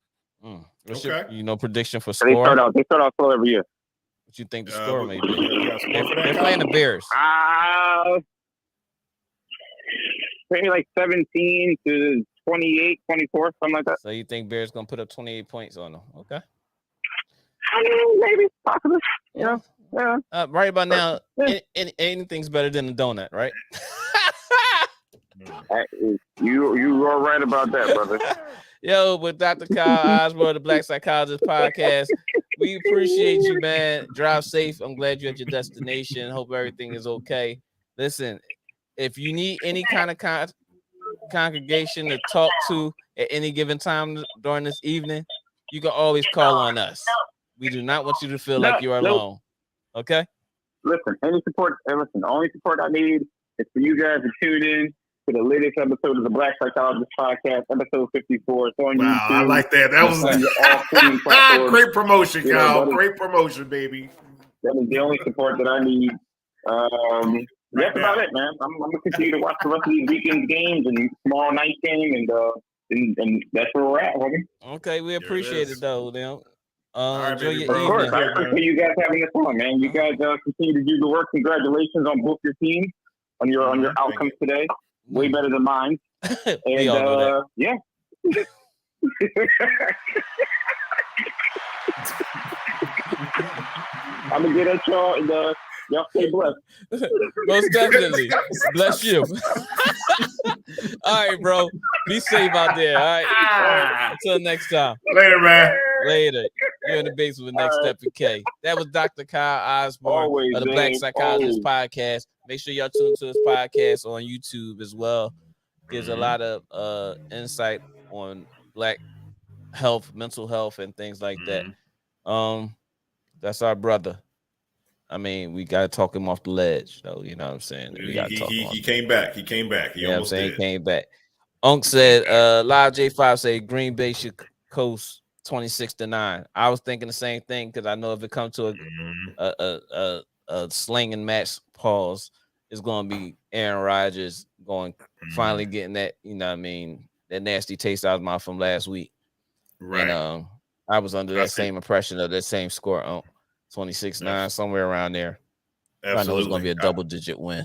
What's your prediction for score? They start out slow every year. What you think the score may be? They're playing the Bears. Maybe like 17 to 28, 24, something like that. So you think Bears gonna put up 28 points on them? Okay. Maybe, possibly. Yeah. Right about now, anything's better than a donut, right? You are right about that, brother. Yo, with Dr. Kyle Osborne, the Black Psychologist Podcast, we appreciate you, man. Drive safe. I'm glad you're at your destination. Hope everything is okay. Listen, if you need any kind of congregation to talk to at any given time during this evening, you can always call on us. We do not want you to feel like you're alone. Okay? Listen, the only support I need is for you guys to tune in to the latest episode of the Black Psychologist Podcast, episode 54. It's on YouTube. I like that. That was great promotion, Kyle. Great promotion, baby. That is the only support that I need. That's about it, man. I'm gonna continue to watch the rest of these weekend games and tomorrow night game, and that's where we're at, homie. Okay, we appreciate it though, then. Enjoy your evening. Of course, I appreciate you guys having this on, man. You guys continue to do the work. Congratulations on both your teams on your outcomes today. Way better than mine. And we all know that. Yeah. I'm gonna get at y'all and y'all stay blessed. Most definitely. Bless you. All right, bro. Be safe out there. All right. Until next time. Later, man. Later. You're in the basement with Next Step in K. That was Dr. Kyle Osborne of the Black Psychologist Podcast. Make sure y'all tune to his podcast on YouTube as well. Gives a lot of insight on Black health, mental health, and things like that. That's our brother. I mean, we got to talk him off the ledge, though. You know what I'm saying? He came back. He came back. He almost did. He came back. Unc said, Live J5 said Green Bay should coast 26-9. I was thinking the same thing because I know if it comes to a sling and match pause, it's going to be Aaron Rodgers finally getting that, that nasty taste out of my mouth from last week. Right. And I was under that same impression of that same score, 26-9, somewhere around there. Absolutely. I know it's going to be a double-digit win.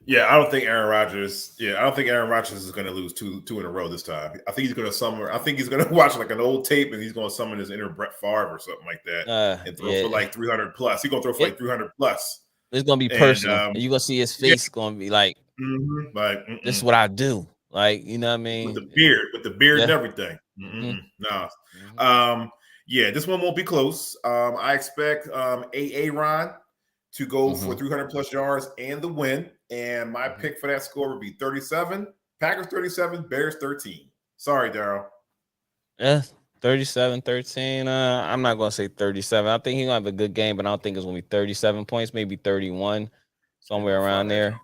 Yeah, I don't think Aaron Rodgers is going to lose two in a row this time. I think he's going to watch like an old tape and he's going to summon his inner Brett Favre or something like that and throw for like 300 plus. He's going to throw for like 300 plus. It's going to be personal. And you're going to see his face going to be like, this is what I do. Like, you know what I mean? With the beard and everything. No. This one won't be close. I expect Aaron to go for 300 plus yards and the win. And my pick for that score would be 37. Packers 37, Bears 13. Sorry, Daryl. Yeah, 37-13. I'm not going to say 37. I think he's going to have a good game, but I don't think it's going to be 37 points, maybe 31, somewhere around there.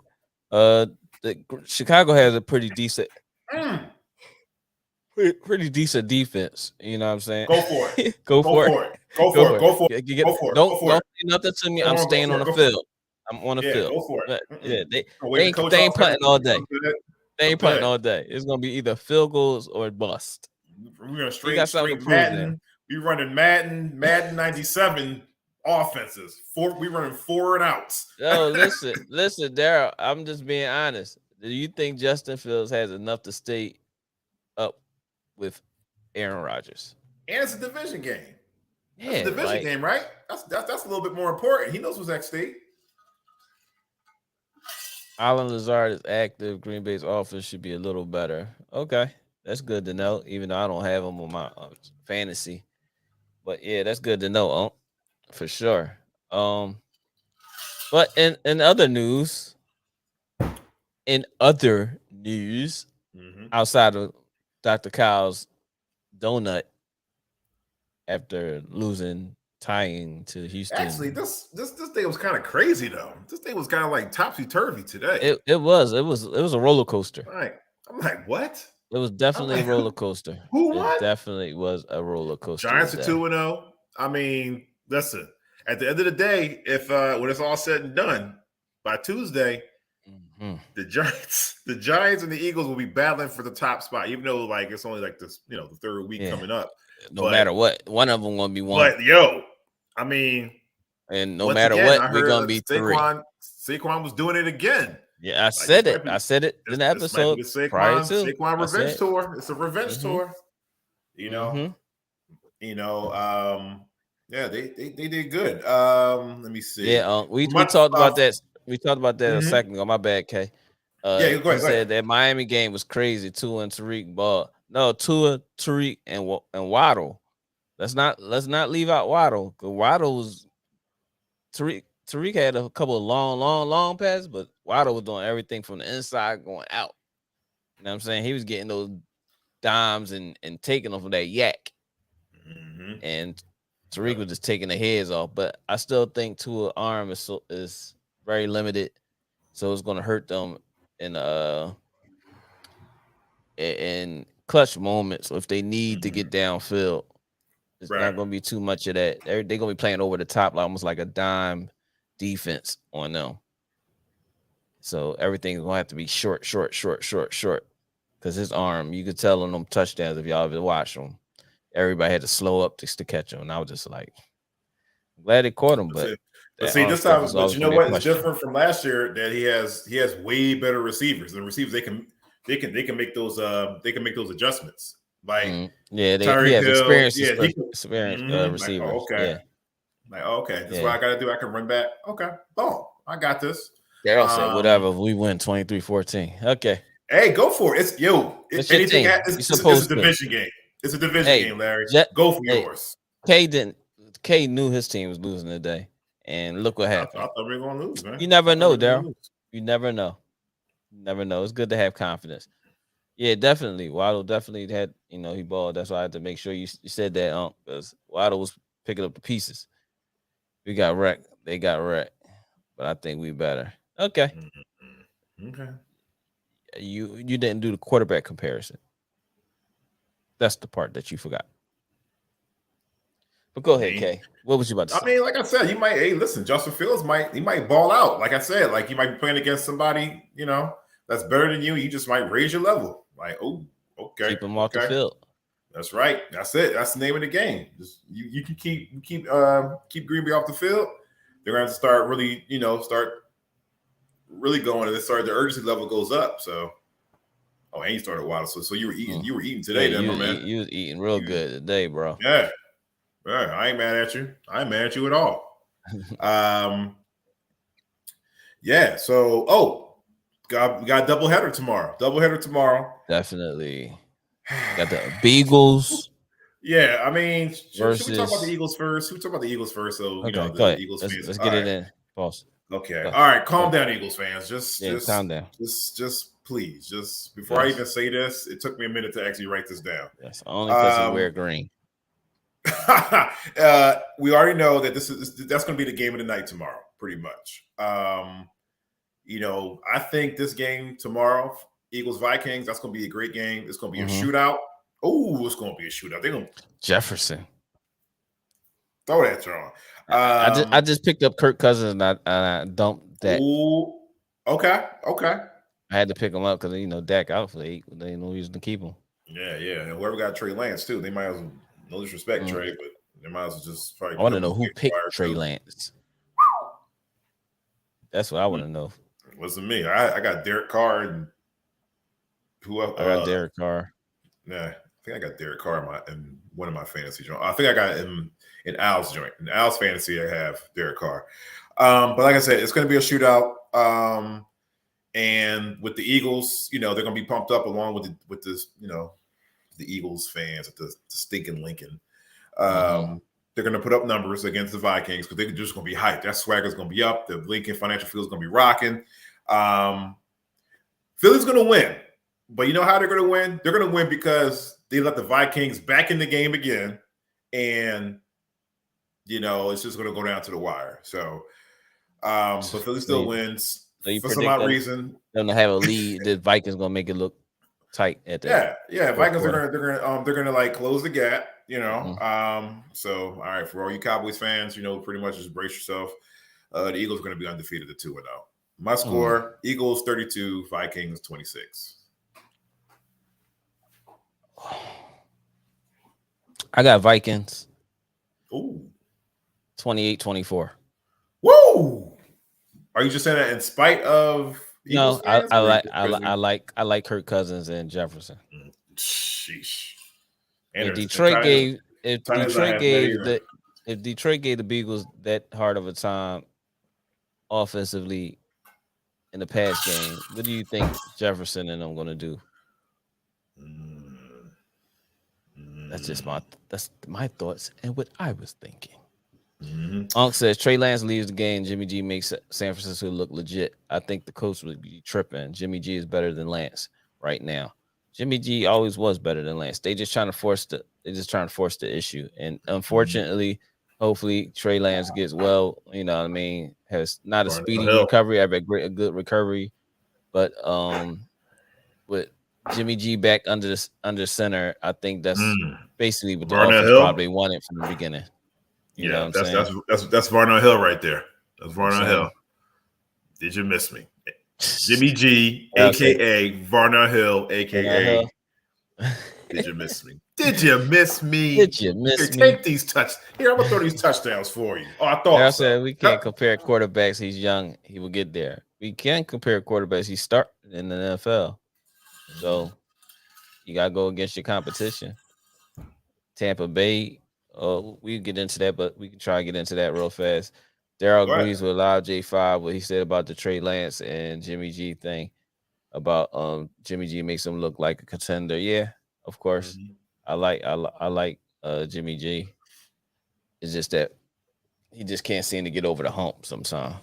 Chicago has a pretty decent defense. You know what I'm saying? Go for it. Go for it. Don't say nothing to me. I'm staying on the field. I'm on the field. Go for it. Yeah, they ain't punting all day. They ain't punting all day. It's gonna be either field goals or bust. We're gonna straight Madden. We running Madden 97 offenses. We running 4 and outs. Yo, listen, Daryl. I'm just being honest. Do you think Justin Fields has enough to stay up with Aaron Rodgers? And it's a division game. It's a division game, right? That's a little bit more important. He knows what's at stake. Allen Lazard is active. Green Bay's offense should be a little better. Okay, that's good to know. Even though I don't have him on my fantasy, but yeah, that's good to know, for sure. But in other news, outside of Dr. Kyle's donut after tying to Houston. Actually, this day was kind of crazy though. This day was kind of like topsy turvy today. It was a roller coaster. Right. I'm like, what? It was definitely a roller coaster. Who won? It definitely was a roller coaster. Giants are 2-0. I mean, listen. At the end of the day, if when it's all said and done, by Tuesday, the Giants and the Eagles will be battling for the top spot, even though like it's only like this, the third week coming up. No matter what, one of them gonna be one. But yo, I mean, and no matter what, we're gonna be Saquon was doing it again. Yeah, I said it. I said it in the episode prior to Saquon revenge tour. It's a revenge tour. Yeah, they did good. Let me see. Yeah, we talked about that. We talked about that a second ago. My bad, Kay. Go ahead. He said that Miami game was crazy. Tua and Tariq ball. No, Tua, Tariq, and Waddle. Let's not leave out Waddle. Because Waddle was Tariq had a couple of long passes, but Waddle was doing everything from the inside going out. You know what I'm saying? He was getting those dimes and taking them from that yak. And Tariq was just taking the heads off. But I still think Tua's arm is very limited. So it's going to hurt them in clutch moments. So if they need to get downfield, it's not going to be too much of that. They're going to be playing over the top, almost like a dime defense on them. So everything's going to have to be short. Because his arm, you could tell on them touchdowns if y'all ever watched them. Everybody had to slow up just to catch him. And I was just like, glad they caught him. But see, this time, but you know what? It's different from last year that he has way better receivers. The receivers they can make those adjustments. Like he has experience. Receivers. That's what I got to do. I can run back. Okay, boom, I got this. Daryl said, "Whatever, we win 23-14." Okay, hey, go for it. It's anything. It's a division game. It's a division game, Larry. Go for yours. K knew his team was losing today, and look what happened. I thought we were gonna lose, man. You never know, Daryl. You never know. It's good to have confidence. Yeah, definitely. Waddle definitely had, he balled. That's why I had to make sure you said that, because Waddle was picking up the pieces. We got wrecked. They got wrecked. But I think we better. Okay. Okay. You didn't do the quarterback comparison. That's the part that you forgot. But go ahead, Kay. What was you about to say? I mean, like I said, you might. Hey, listen, Justin Fields might ball out. Like I said, like you might be playing against somebody, that's better than you. You just might raise your level. Like, oh, okay, keep him off the field. That's right. That's it. That's the name of the game. Just you can keep Green Bay off the field. They're going to start really, going, and the urgency level goes up. So, and you started Waddle. So you were eating today, then, my man. You was eating real good today, bro. Yeah. I ain't mad at you. I ain't mad at you at all. Yeah. So, we got a doubleheader tomorrow. Definitely. Got the Beagles. Yeah, I mean, should we talk about the Eagles first? So, okay, the Eagles fans. Let's get it in. Pause. Okay. All right. Calm down, Eagles fans. Just calm down. Just please. Before I even say this, it took me a minute to actually write this down. Yes, only because you wear green. We already know that that's going to be the game of the night tomorrow, pretty much. I think this game tomorrow, Eagles Vikings, that's going to be a great game. It's going to be a shootout. Oh, it's going to be a shootout. They're going to Jefferson. Throw that, John. I just picked up Kirk Cousins and I dumped Dak. Ooh, okay. I had to pick him up because Dak out for 8. They no reason to keep him. Yeah, and whoever got Trey Lance too, they might as well. No disrespect, Trey, but they might as well just probably. I want to know who picked Trey Lance. That's what I want to know. It wasn't me. I got Derek Carr and who else? I got Derek Carr. Yeah, I think I got Derek Carr in one of my fantasy joints. I think I got in Al's joint. In Al's fantasy, I have Derek Carr. But like I said, it's going to be a shootout. And with the Eagles, they're going to be pumped up along with this, the Eagles fans at the stinking Lincoln. They're going to put up numbers against the Vikings because they're just going to be hyped. That swagger's going to be up. The Lincoln Financial Field's going to be rocking. Philly's going to win. But you know how they're going to win? They're going to win because they let the Vikings back in the game again. And, it's just going to go down to the wire. So, but Philly still wins. So for some odd reason. They're going to have a lead. The Vikings going to make it look tight at the Vikings they're gonna like close the gap, you know. So all right, for all you Cowboys fans, you know, pretty much just brace yourself. The Eagles are gonna be undefeated at 2-0. My score: Eagles 32, Vikings 26. I got Vikings. Ooh. 28-24. Woo! Are you just saying that in spite of Eagles fans? I like Kirk Cousins and Jefferson. Sheesh. If Detroit gave the Beagles that hard of a time offensively in the past game, what do you think Jefferson and them going to do? That's my thoughts and what I was thinking. Unc says Trey Lance leaves the game. Jimmy G makes San Francisco look legit. I think the coach would be tripping. Jimmy G is better than Lance right now. Jimmy G always was better than Lance. They're just trying to force the issue. And unfortunately, hopefully Trey Lance gets well. You know what I mean? Has not a speedy recovery, have a good recovery, but with Jimmy G back under center, I think that's basically what the offense probably wanted from the beginning. You know what I'm saying? That's Varnell Hill right there. That's Varnell Hill. Did you miss me? Jimmy G, a.k.a. Varnell Hill, a.k.a. Did you miss me? Did you miss me? Did you miss me? Take these Here, I'm going to throw these touchdowns for you. Oh, I thought I said we can't compare quarterbacks. He's young. He will get there. We can compare quarterbacks. He started in the NFL. So you got to go against your competition. Tampa Bay. We get into that, but we can try to get into that real fast. Daryl agrees with Live J5 what he said about the Trey Lance and Jimmy G thing about Jimmy G makes him look like a contender. Yeah, of course. I like Jimmy G. It's just that he just can't seem to get over the hump sometimes.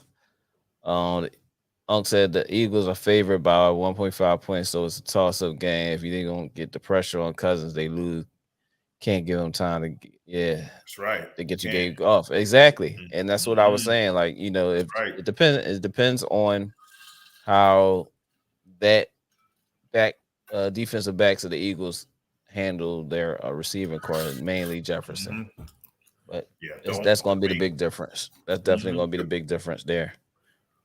Unc said the Eagles are favored by 1.5 points, so it's a toss-up game. If they don't get the pressure on Cousins, they lose. Can't give them time to that's right. To get your game off. Exactly. And that's what I was saying. Like, you know, if it depends on how that defensive backs of the Eagles handle their receiving core, mainly Jefferson. But that's going to be the big difference. That's definitely going to be the big difference there.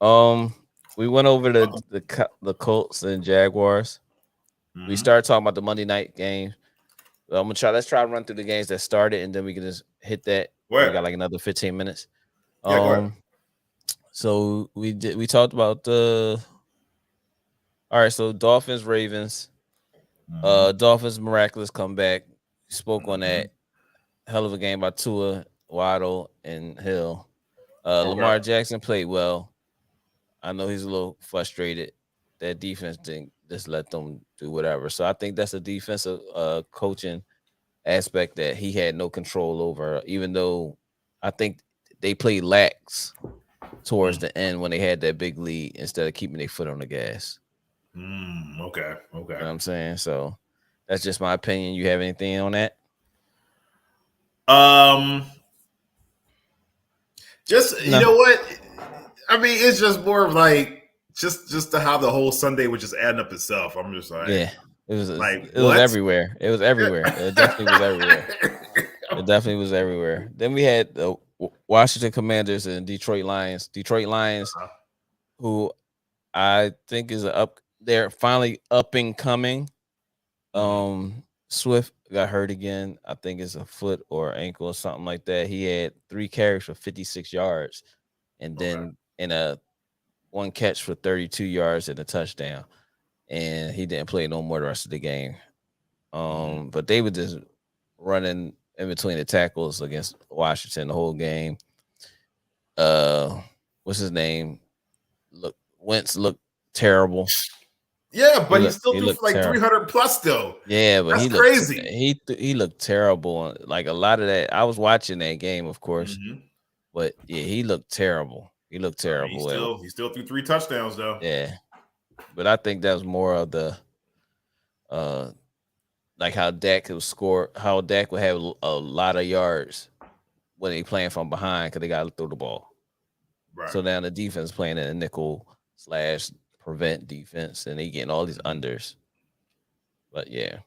We went over the Colts and Jaguars. We started talking about the Monday night game. Let's try to run through the games that started, and then we can just hit that. We got like another 15 minutes. So we talked about all right, so Dolphins, Ravens. Dolphins miraculous comeback. Spoke on that. Hell of a game by Tua, Waddle, and Hill. Lamar Jackson played well. I know he's a little frustrated. That defense didn't just let them do whatever. So I think that's a defensive coaching aspect that he had no control over, even though I think they played lax towards the end when they had that big lead instead of keeping their foot on the gas. Okay. You know what I'm saying? So that's just my opinion. You have anything on that? You know what? I mean, it's just more of like just to how the whole Sunday was just adding up itself. I'm just like, yeah. It was everywhere. It was everywhere. It definitely was everywhere. It definitely was everywhere. Then we had the Washington Commanders and Detroit Lions. Detroit Lions, who I think is they're finally up and coming. Swift got hurt again. I think it's a foot or ankle or something like that. He had 3 carries for 56 yards, and then in a 1 catch for 32 yards and a touchdown. And he didn't play no more the rest of the game. But they were just running in between the tackles against Washington the whole game. What's his name? Wentz looked terrible. Yeah, but he still threw for like 300 plus though. Yeah, but that's crazy. He looked terrible. Like a lot of that, I was watching that game, of course. But yeah, he looked terrible. He looked terrible. He still threw 3 touchdowns though. Yeah. But I think that was more of the like how Dak would score, how Dak would have a lot of yards when they playing from behind because they got to throw the ball. Right. So now the defense playing in a nickel / prevent defense, and they getting all these unders. But yeah.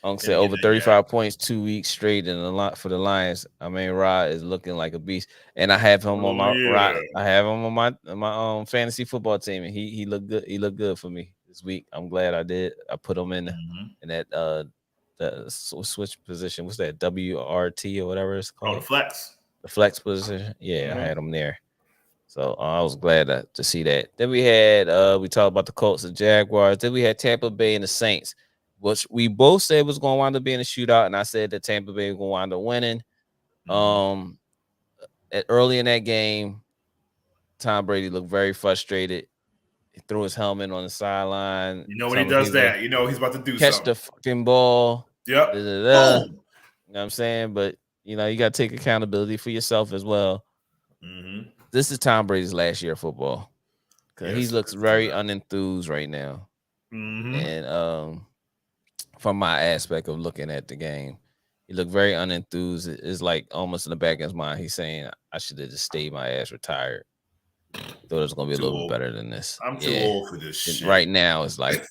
Unc said over 35 points 2 weeks straight and a lot for the Lions. I mean, Rod is looking like a beast, and I have him on my Rod. I have him on my fantasy football team, and he looked good. He looked good for me this week. I'm glad I did. I put him in that the switch position. What's that? WRT or whatever it's called. Oh, the flex. The flex position. Yeah, I had him there. So I was glad to see that. Then we had we talked about the Colts and Jaguars. Then we had Tampa Bay and the Saints, which we both said was going to wind up being a shootout, and I said that Tampa Bay was going to wind up winning. Early in that game, Tom Brady looked very frustrated. He threw his helmet on the sideline. You know when he does that, you know he's about to do catch something. The fucking ball. Yep. You know what I'm saying? But you know, you got to take accountability for yourself as well. This is Tom Brady's last year of football because he looks very unenthused right now. And from my aspect of looking at the game, he looked very unenthused. It's like almost in the back of his mind, he's saying, I should have just stayed my ass retired. Thought it was going to be a little bit better than this. I'm too old for this shit. Right now, it's like,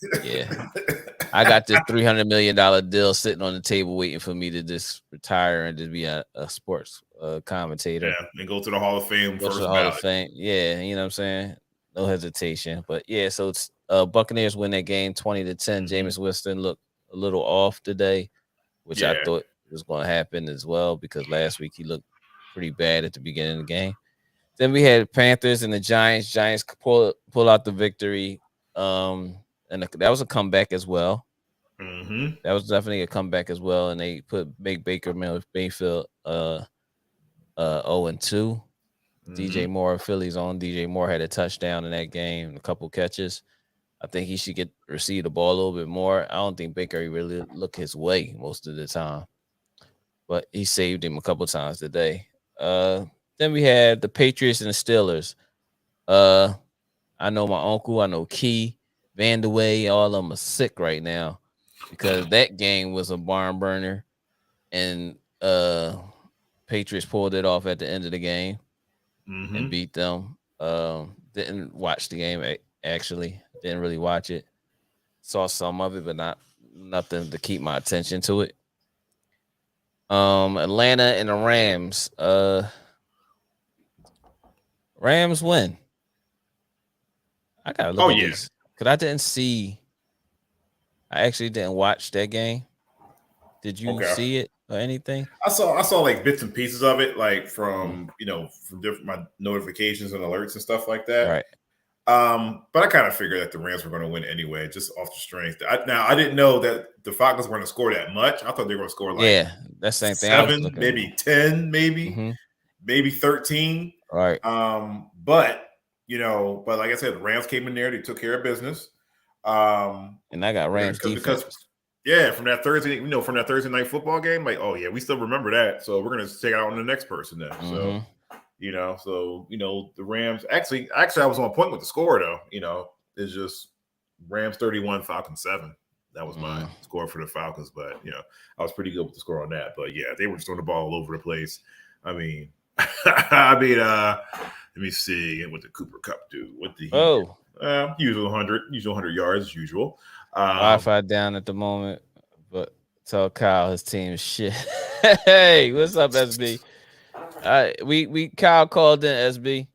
I got this $300 million deal sitting on the table waiting for me to just retire and just be a sports commentator. Yeah, and go to the Hall of Fame first. Hall of Fame. Yeah, you know what I'm saying? No hesitation. But yeah, so it's Buccaneers win that game 20-10. Jameis Winston looked a little off today, which I thought was going to happen as well because last week he looked pretty bad at the beginning of the game. Then we had Panthers and the Giants. Giants pull out the victory. And that was a comeback as well. That was definitely a comeback as well. And they make Baker Mayfield 0-2. DJ Moore, Phillies on. DJ Moore had a touchdown in that game and a couple catches. I think he should receive the ball a little bit more. I don't think Baker really looked his way most of the time. But he saved him a couple times today. Then we had the Patriots and the Steelers. I know my uncle, I know Key, Vandaway, all of them are sick right now because that game was a barn burner, and Patriots pulled it off at the end of the game and beat them. Didn't watch the game actually. Didn't really watch it. Saw some of it, but nothing to keep my attention to it. Atlanta and the Rams. Rams win. I gotta look at these because I didn't see. I actually didn't watch that game. Did you see it or anything? I saw like bits and pieces of it, like from from different my notifications and alerts and stuff like that. Right. But I kind of figured that the Rams were going to win anyway, just off the strength. I didn't know that the Falcons were going to score that much. I thought they were going to score like that's the same thing. 7, maybe 10, maybe 13. Right. But but like I said, the Rams came in there. They took care of business. And I got Rams defense. From that Thursday, from that Thursday night football game, like, oh yeah, we still remember that. So we're gonna take it out on the next person then. So the Rams actually I was on point with the score though. It's just Rams 31, Falcons 7. That was my score for the Falcons, but I was pretty good with the score on that. But yeah, they were just throwing the ball all over the place. I mean, let me see what did Cooper Kupp do. What did he do? Usual 100 yards as usual. Wi-Fi down at the moment, but tell Kyle his team is shit. Hey, what's up, SB? Kyle called in, SB.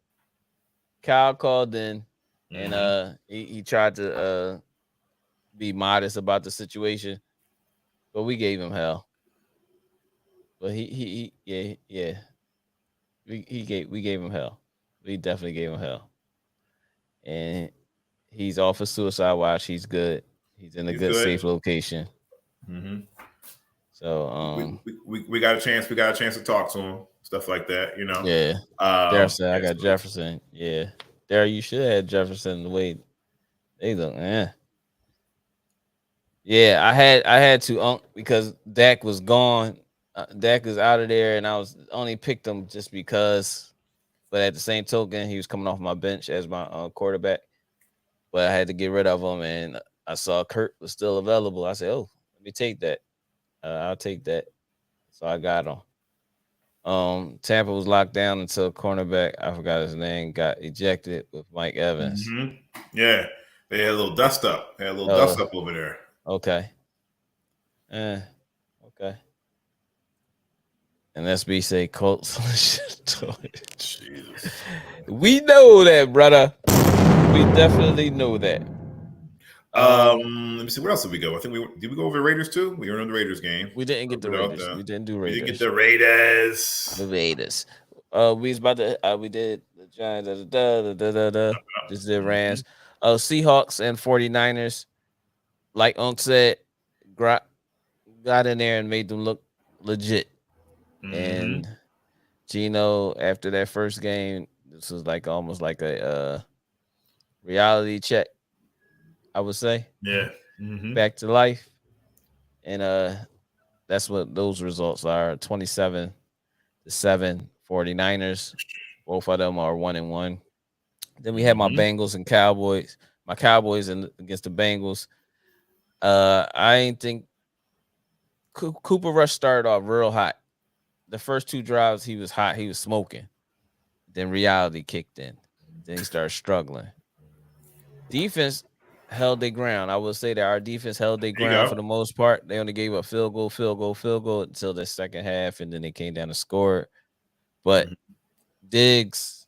Kyle called in, and he tried to be modest about the situation, but we gave him hell. But we gave him hell. We definitely gave him hell, and he's off of suicide watch. He's good. He's in a good, safe location. So we got a chance. We got a chance to talk to him, stuff like that. Yeah. Darryl said I got Jefferson. Yeah, Darryl, you should have Jefferson the way they look. Yeah, I had to because Dak was gone. Dak is out of there, and I was only picked him just because. But at the same token, he was coming off my bench as my quarterback. But I had to get rid of him, and I saw Kurt was still available. I said, "Oh, let me take that. I'll take that." So I got him. Tampa was locked down until cornerback, I forgot his name, got ejected with Mike Evans. Yeah, they had a little dust up. They had a little dust up over there. Okay. Okay. And SB say Colts. Jesus. We know that, brother. We definitely know that. Let me see. What else did we go? I think did we go over the Raiders too? We were in the Raiders game. We didn't get the Raiders. We didn't do Raiders. We didn't get the Raiders. The Raiders. We was about to. We did the Giants. Just did Rams. Seahawks and 49ers. Like Unc said, got in there and made them look legit. And Gino, after that first game, this was like almost like a reality check, I would say. Yeah. Back to life. And that's what those results are. 27-7 49ers. Both of them are 1-1. Then we had my Bengals and Cowboys. My Cowboys against the Bengals. I ain't think Cooper Rush started off real hot. The first 2 drives, he was hot. He was smoking. Then reality kicked in. Then he started struggling. Defense held their ground. I will say that our defense held their ground for the most part. They only gave up field goal until the second half, and then they came down and scored. But Diggs,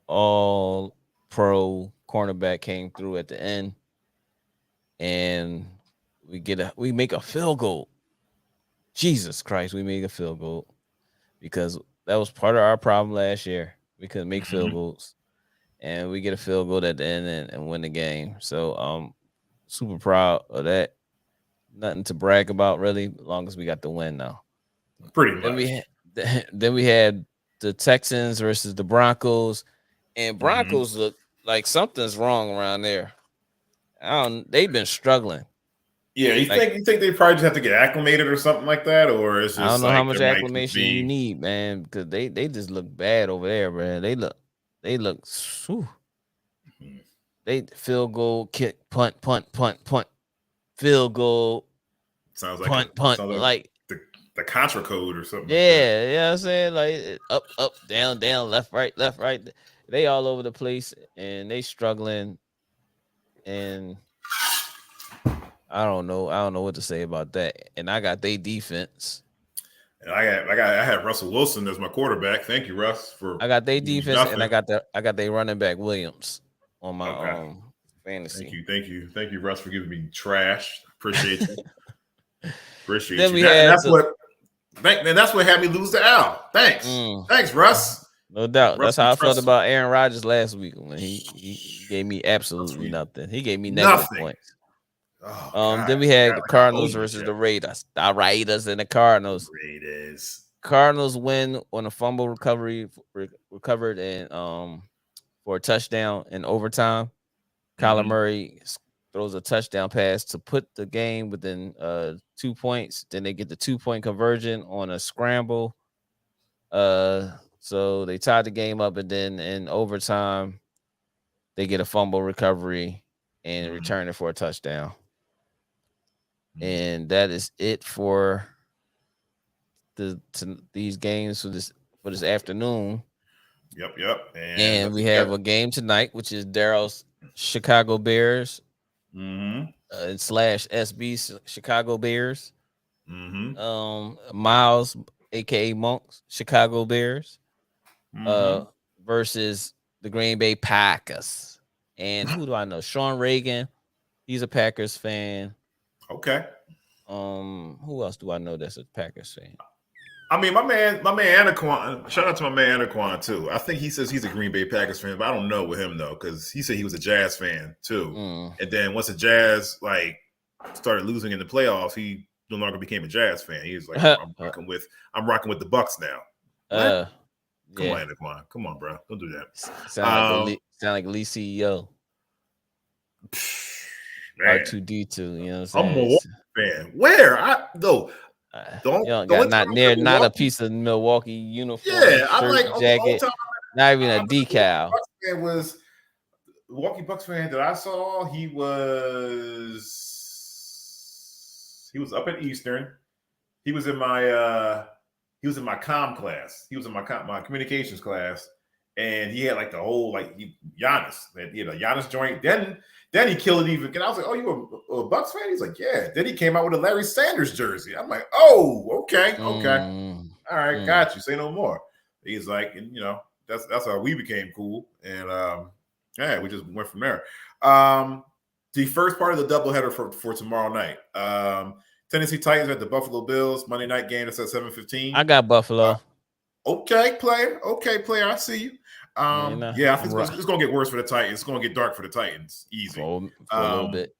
all pro cornerback, came through at the end, and we make a field goal. Jesus Christ, we made a field goal because that was part of our problem last year. We couldn't make field goals, and we get a field goal at the end and win the game. So super proud of that. Nothing to brag about really, as long as we got the win now. Pretty much. Then we had the Texans versus the Broncos, and Broncos look like something's wrong around there. They've been struggling. Yeah, you think they probably just have to get acclimated or something like that, or it's just I don't know how much acclimation you need, man, because they just look bad over there, man. They look. Whew. They field goal, kick, punt, field goal. Sounds like punt, like the Contra code or something. Yeah, you know what I'm saying? Like up, down, left, right. They all over the place and they struggling. And I don't know what to say about that. And I got their defense. And I had Russell Wilson as my quarterback. Thank you, Russ. I got their defense and I got their running back Williams on my fantasy. Thank you, Russ, for giving me trash. Appreciate you. Appreciate then you. That's what had me lose the L. Thanks. Thanks, Russ. No doubt. That's how I felt about Aaron Rodgers last week when he gave me absolutely nothing. He gave me negative points. Then we had the Cardinals versus the Raiders. The Raiders and the Cardinals. Cardinals win on a fumble recovered and for a touchdown in overtime. Kyler Murray throws a touchdown pass to put the game within 2 points. Then they get the 2-point conversion on a scramble. So they tied the game up, and then in overtime, they get a fumble recovery and return it for a touchdown. And that is it for these games for this afternoon. Yep. And we have a game tonight, which is Daryl's Chicago Bears / SB Chicago Bears. Miles, aka Monks, Chicago Bears, versus the Green Bay Packers. And who do I know? Sean Reagan, he's a Packers fan. Okay. Who else do I know that's a Packers fan? I mean, my man Anaquan. Shout out to my man Anaquan too. I think he says he's a Green Bay Packers fan, but I don't know with him though, because he said he was a Jazz fan too. And then once the Jazz started losing in the playoffs, he no longer became a Jazz fan. He was like, I'm rocking with the Bucks now. Come on, Anaquan. Come on, bro. Don't do that. Sound like Lee CEO. R2D2, you know what I'm saying? I'm a Milwaukee fan. Where? Not a piece of Milwaukee uniform. Yeah, I'm like jacket, not even a decal. It was Milwaukee Bucks fan that I saw. He was up at Eastern. He was in my comm class. He was in my communications class, and he had like the whole Giannis, Giannis joint. Then he killed it even. And I was like, oh, you a Bucks fan? He's like, yeah. Then he came out with a Larry Sanders jersey. I'm like, oh, okay. All right, got you. Say no more. He's like, and that's how we became cool. And yeah, we just went from there. The first part of the doubleheader for tomorrow night. Tennessee Titans at the Buffalo Bills. Monday night game. It's at 7:15. I got Buffalo. Okay, player. I see you. Yeah, I think it's going to get worse for the Titans. It's going to get dark for the Titans. Easy. For a little bit.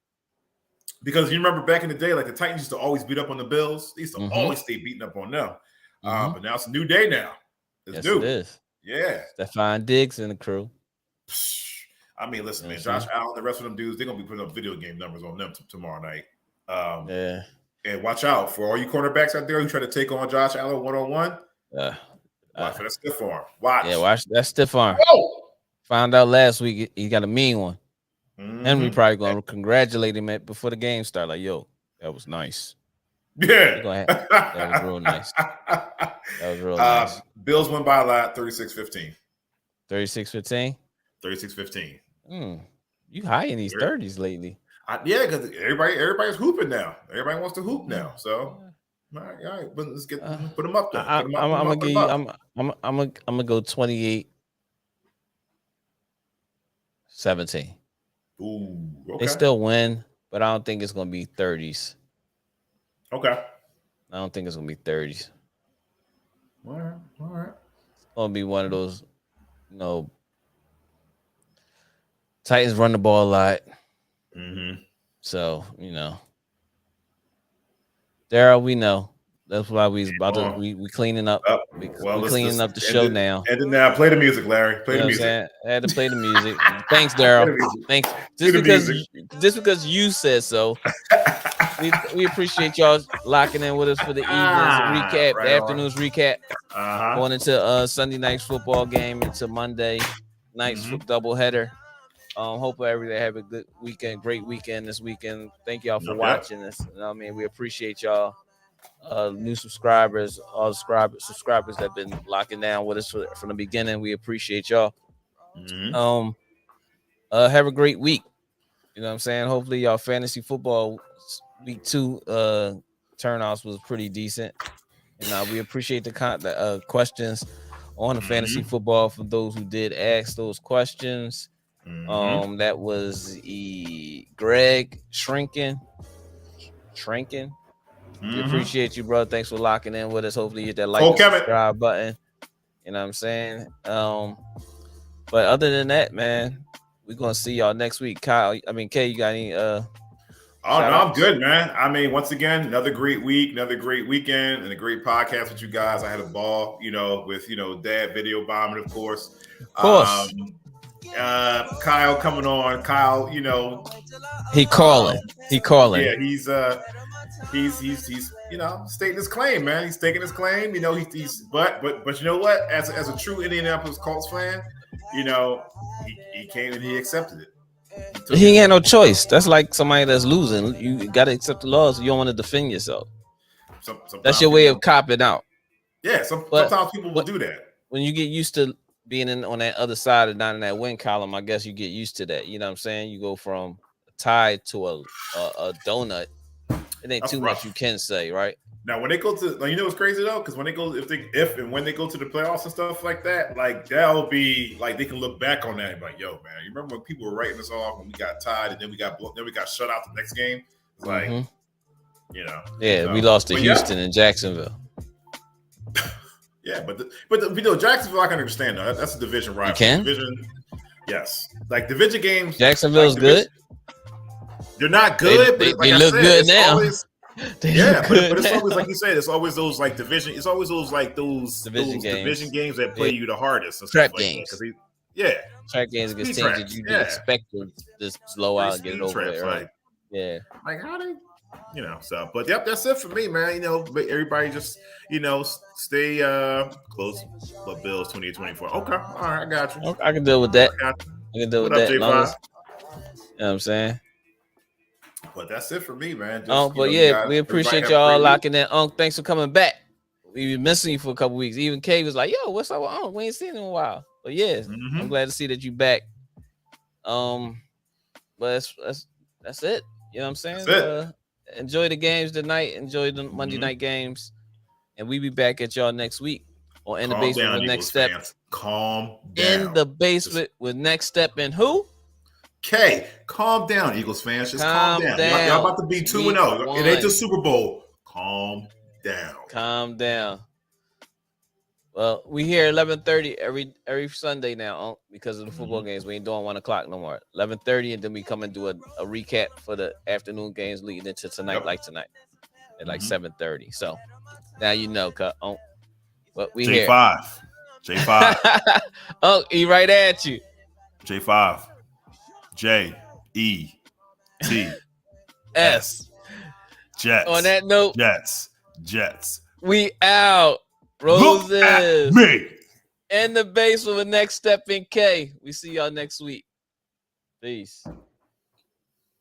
Because you remember back in the day, like the Titans used to always beat up on the Bills. They used to always stay beating up on them. But now it's a new day now. It's new. It is. Yeah. Stephon Diggs and the crew. I mean, listen, man. Josh Allen, the rest of them dudes, they're going to be putting up video game numbers on them tomorrow night. Yeah. And watch out for all you cornerbacks out there who try to take on Josh Allen one-on-one. Watch for that stiff arm. Watch. Yeah, watch that stiff arm. Oh! Found out last week he got a mean one. Henry probably going to congratulate him before the game start. Like, yo, that was nice. Yeah. That was real nice. Nice. Bills won by a lot, 36-15. 36-15? 36-15. You high in these 30s lately. Yeah, because everybody's hooping now. Everybody wants to hoop now. So, all right, but let's put them up there. I'm gonna go 28-17. Ooh, okay. They still win, but I don't think it's gonna be 30s. Okay. I don't think it's gonna be 30s. All right. It's gonna be one of those, Titans run the ball a lot. So, Daryl, we know. That's why we cleaning up. We cleaning up the show now. And now play the music, Larry. Play the music. I had to play the music. Thanks, Daryl. Thanks. Just because you said so. We appreciate y'all locking in with us for the evening's recap, the afternoon's recap. Going into Sunday night's football game, into Monday night's doubleheader. Hope everybody have a good weekend, great weekend this weekend. Thank y'all for watching this. We appreciate y'all. New subscribers, all subscribers that have been locking down with us from the beginning. We appreciate y'all. Have a great week. You know what I'm saying? Hopefully y'all fantasy football week 2 turnouts was pretty decent. And we appreciate the questions on the fantasy football for those who did ask those questions. That was Greg Shrinking. We appreciate you, bro. Thanks for locking in with us. Hopefully you hit that like and subscribe button. You know what I'm saying? But other than that, man, we're gonna see y'all next week. Kay, you got any I'm good, man. Once again, another great week, another great weekend, and a great podcast with you guys. I had a ball, with Dad video bombing, of course. Kyle coming on. Kyle, he calling. Yeah, he's stating his claim, man. He's taking his claim. But you know what? As a true Indianapolis Colts fan, he came and he accepted it. He ain't had no choice. That's like somebody that's losing. You got to accept the laws. You don't want to defend yourself. That's your way of copping out. Yeah, sometimes people will do that. When you get used to being on that other side and not in that win column, I guess you get used to that. You know what I'm saying? You go from a tie to a donut. It ain't too much you can say, right? Now, when they go to, what's crazy though, because when they go, if and when they go to the playoffs and stuff like that, that'll be they can look back on that and be like, yo, man, you remember when people were writing us off when we got tied and then we got shut out the next game? It's we lost to Houston and Jacksonville. Yeah, but Jacksonville, I can understand though. That's a division rival. You can? Division, yes, division games. Jacksonville's good. They're not good. They look good now. But it's always like you said. It's always those division. It's always those division games that play you the hardest. And track stuff like games. That. Track games against teams that you expect to just blow out and get it over with. Right? Yeah. How they. But that's it for me, man. But everybody just, stay close. But Bills 28-24. Okay, all right, I got you. I can deal with that. I can deal with that. You know what I'm saying? But that's it for me, man. We appreciate y'all locking in. Thanks for coming back. We been missing you for a couple weeks. Even Kay was like, "Yo, what's up with Unc? We ain't seen him in a while." But yeah, I'm glad to see that you back. But that's it. You know what I'm saying? Enjoy the games tonight. Enjoy the Monday night games, and we be back at y'all next week on In the Basement with Next Step. Fans. Calm down. In the Basement with Next Step and who? K. Calm down, Eagles fans. Just calm down. Y'all about to be 2-0. It ain't the Super Bowl. Calm down. Calm down. Well, we here 11:30 every Sunday now because of the football games. We ain't doing 1 o'clock no more. 11:30, and then we come and do a recap for the afternoon games leading into tonight, like tonight at like 7:30. So now you know, what we here. J5. Oh, he right at you. J5. JETS. Jets. On that note, Jets. We out. Roses. Look at me. In the Basement with Next Step in K. We see y'all next week. Peace.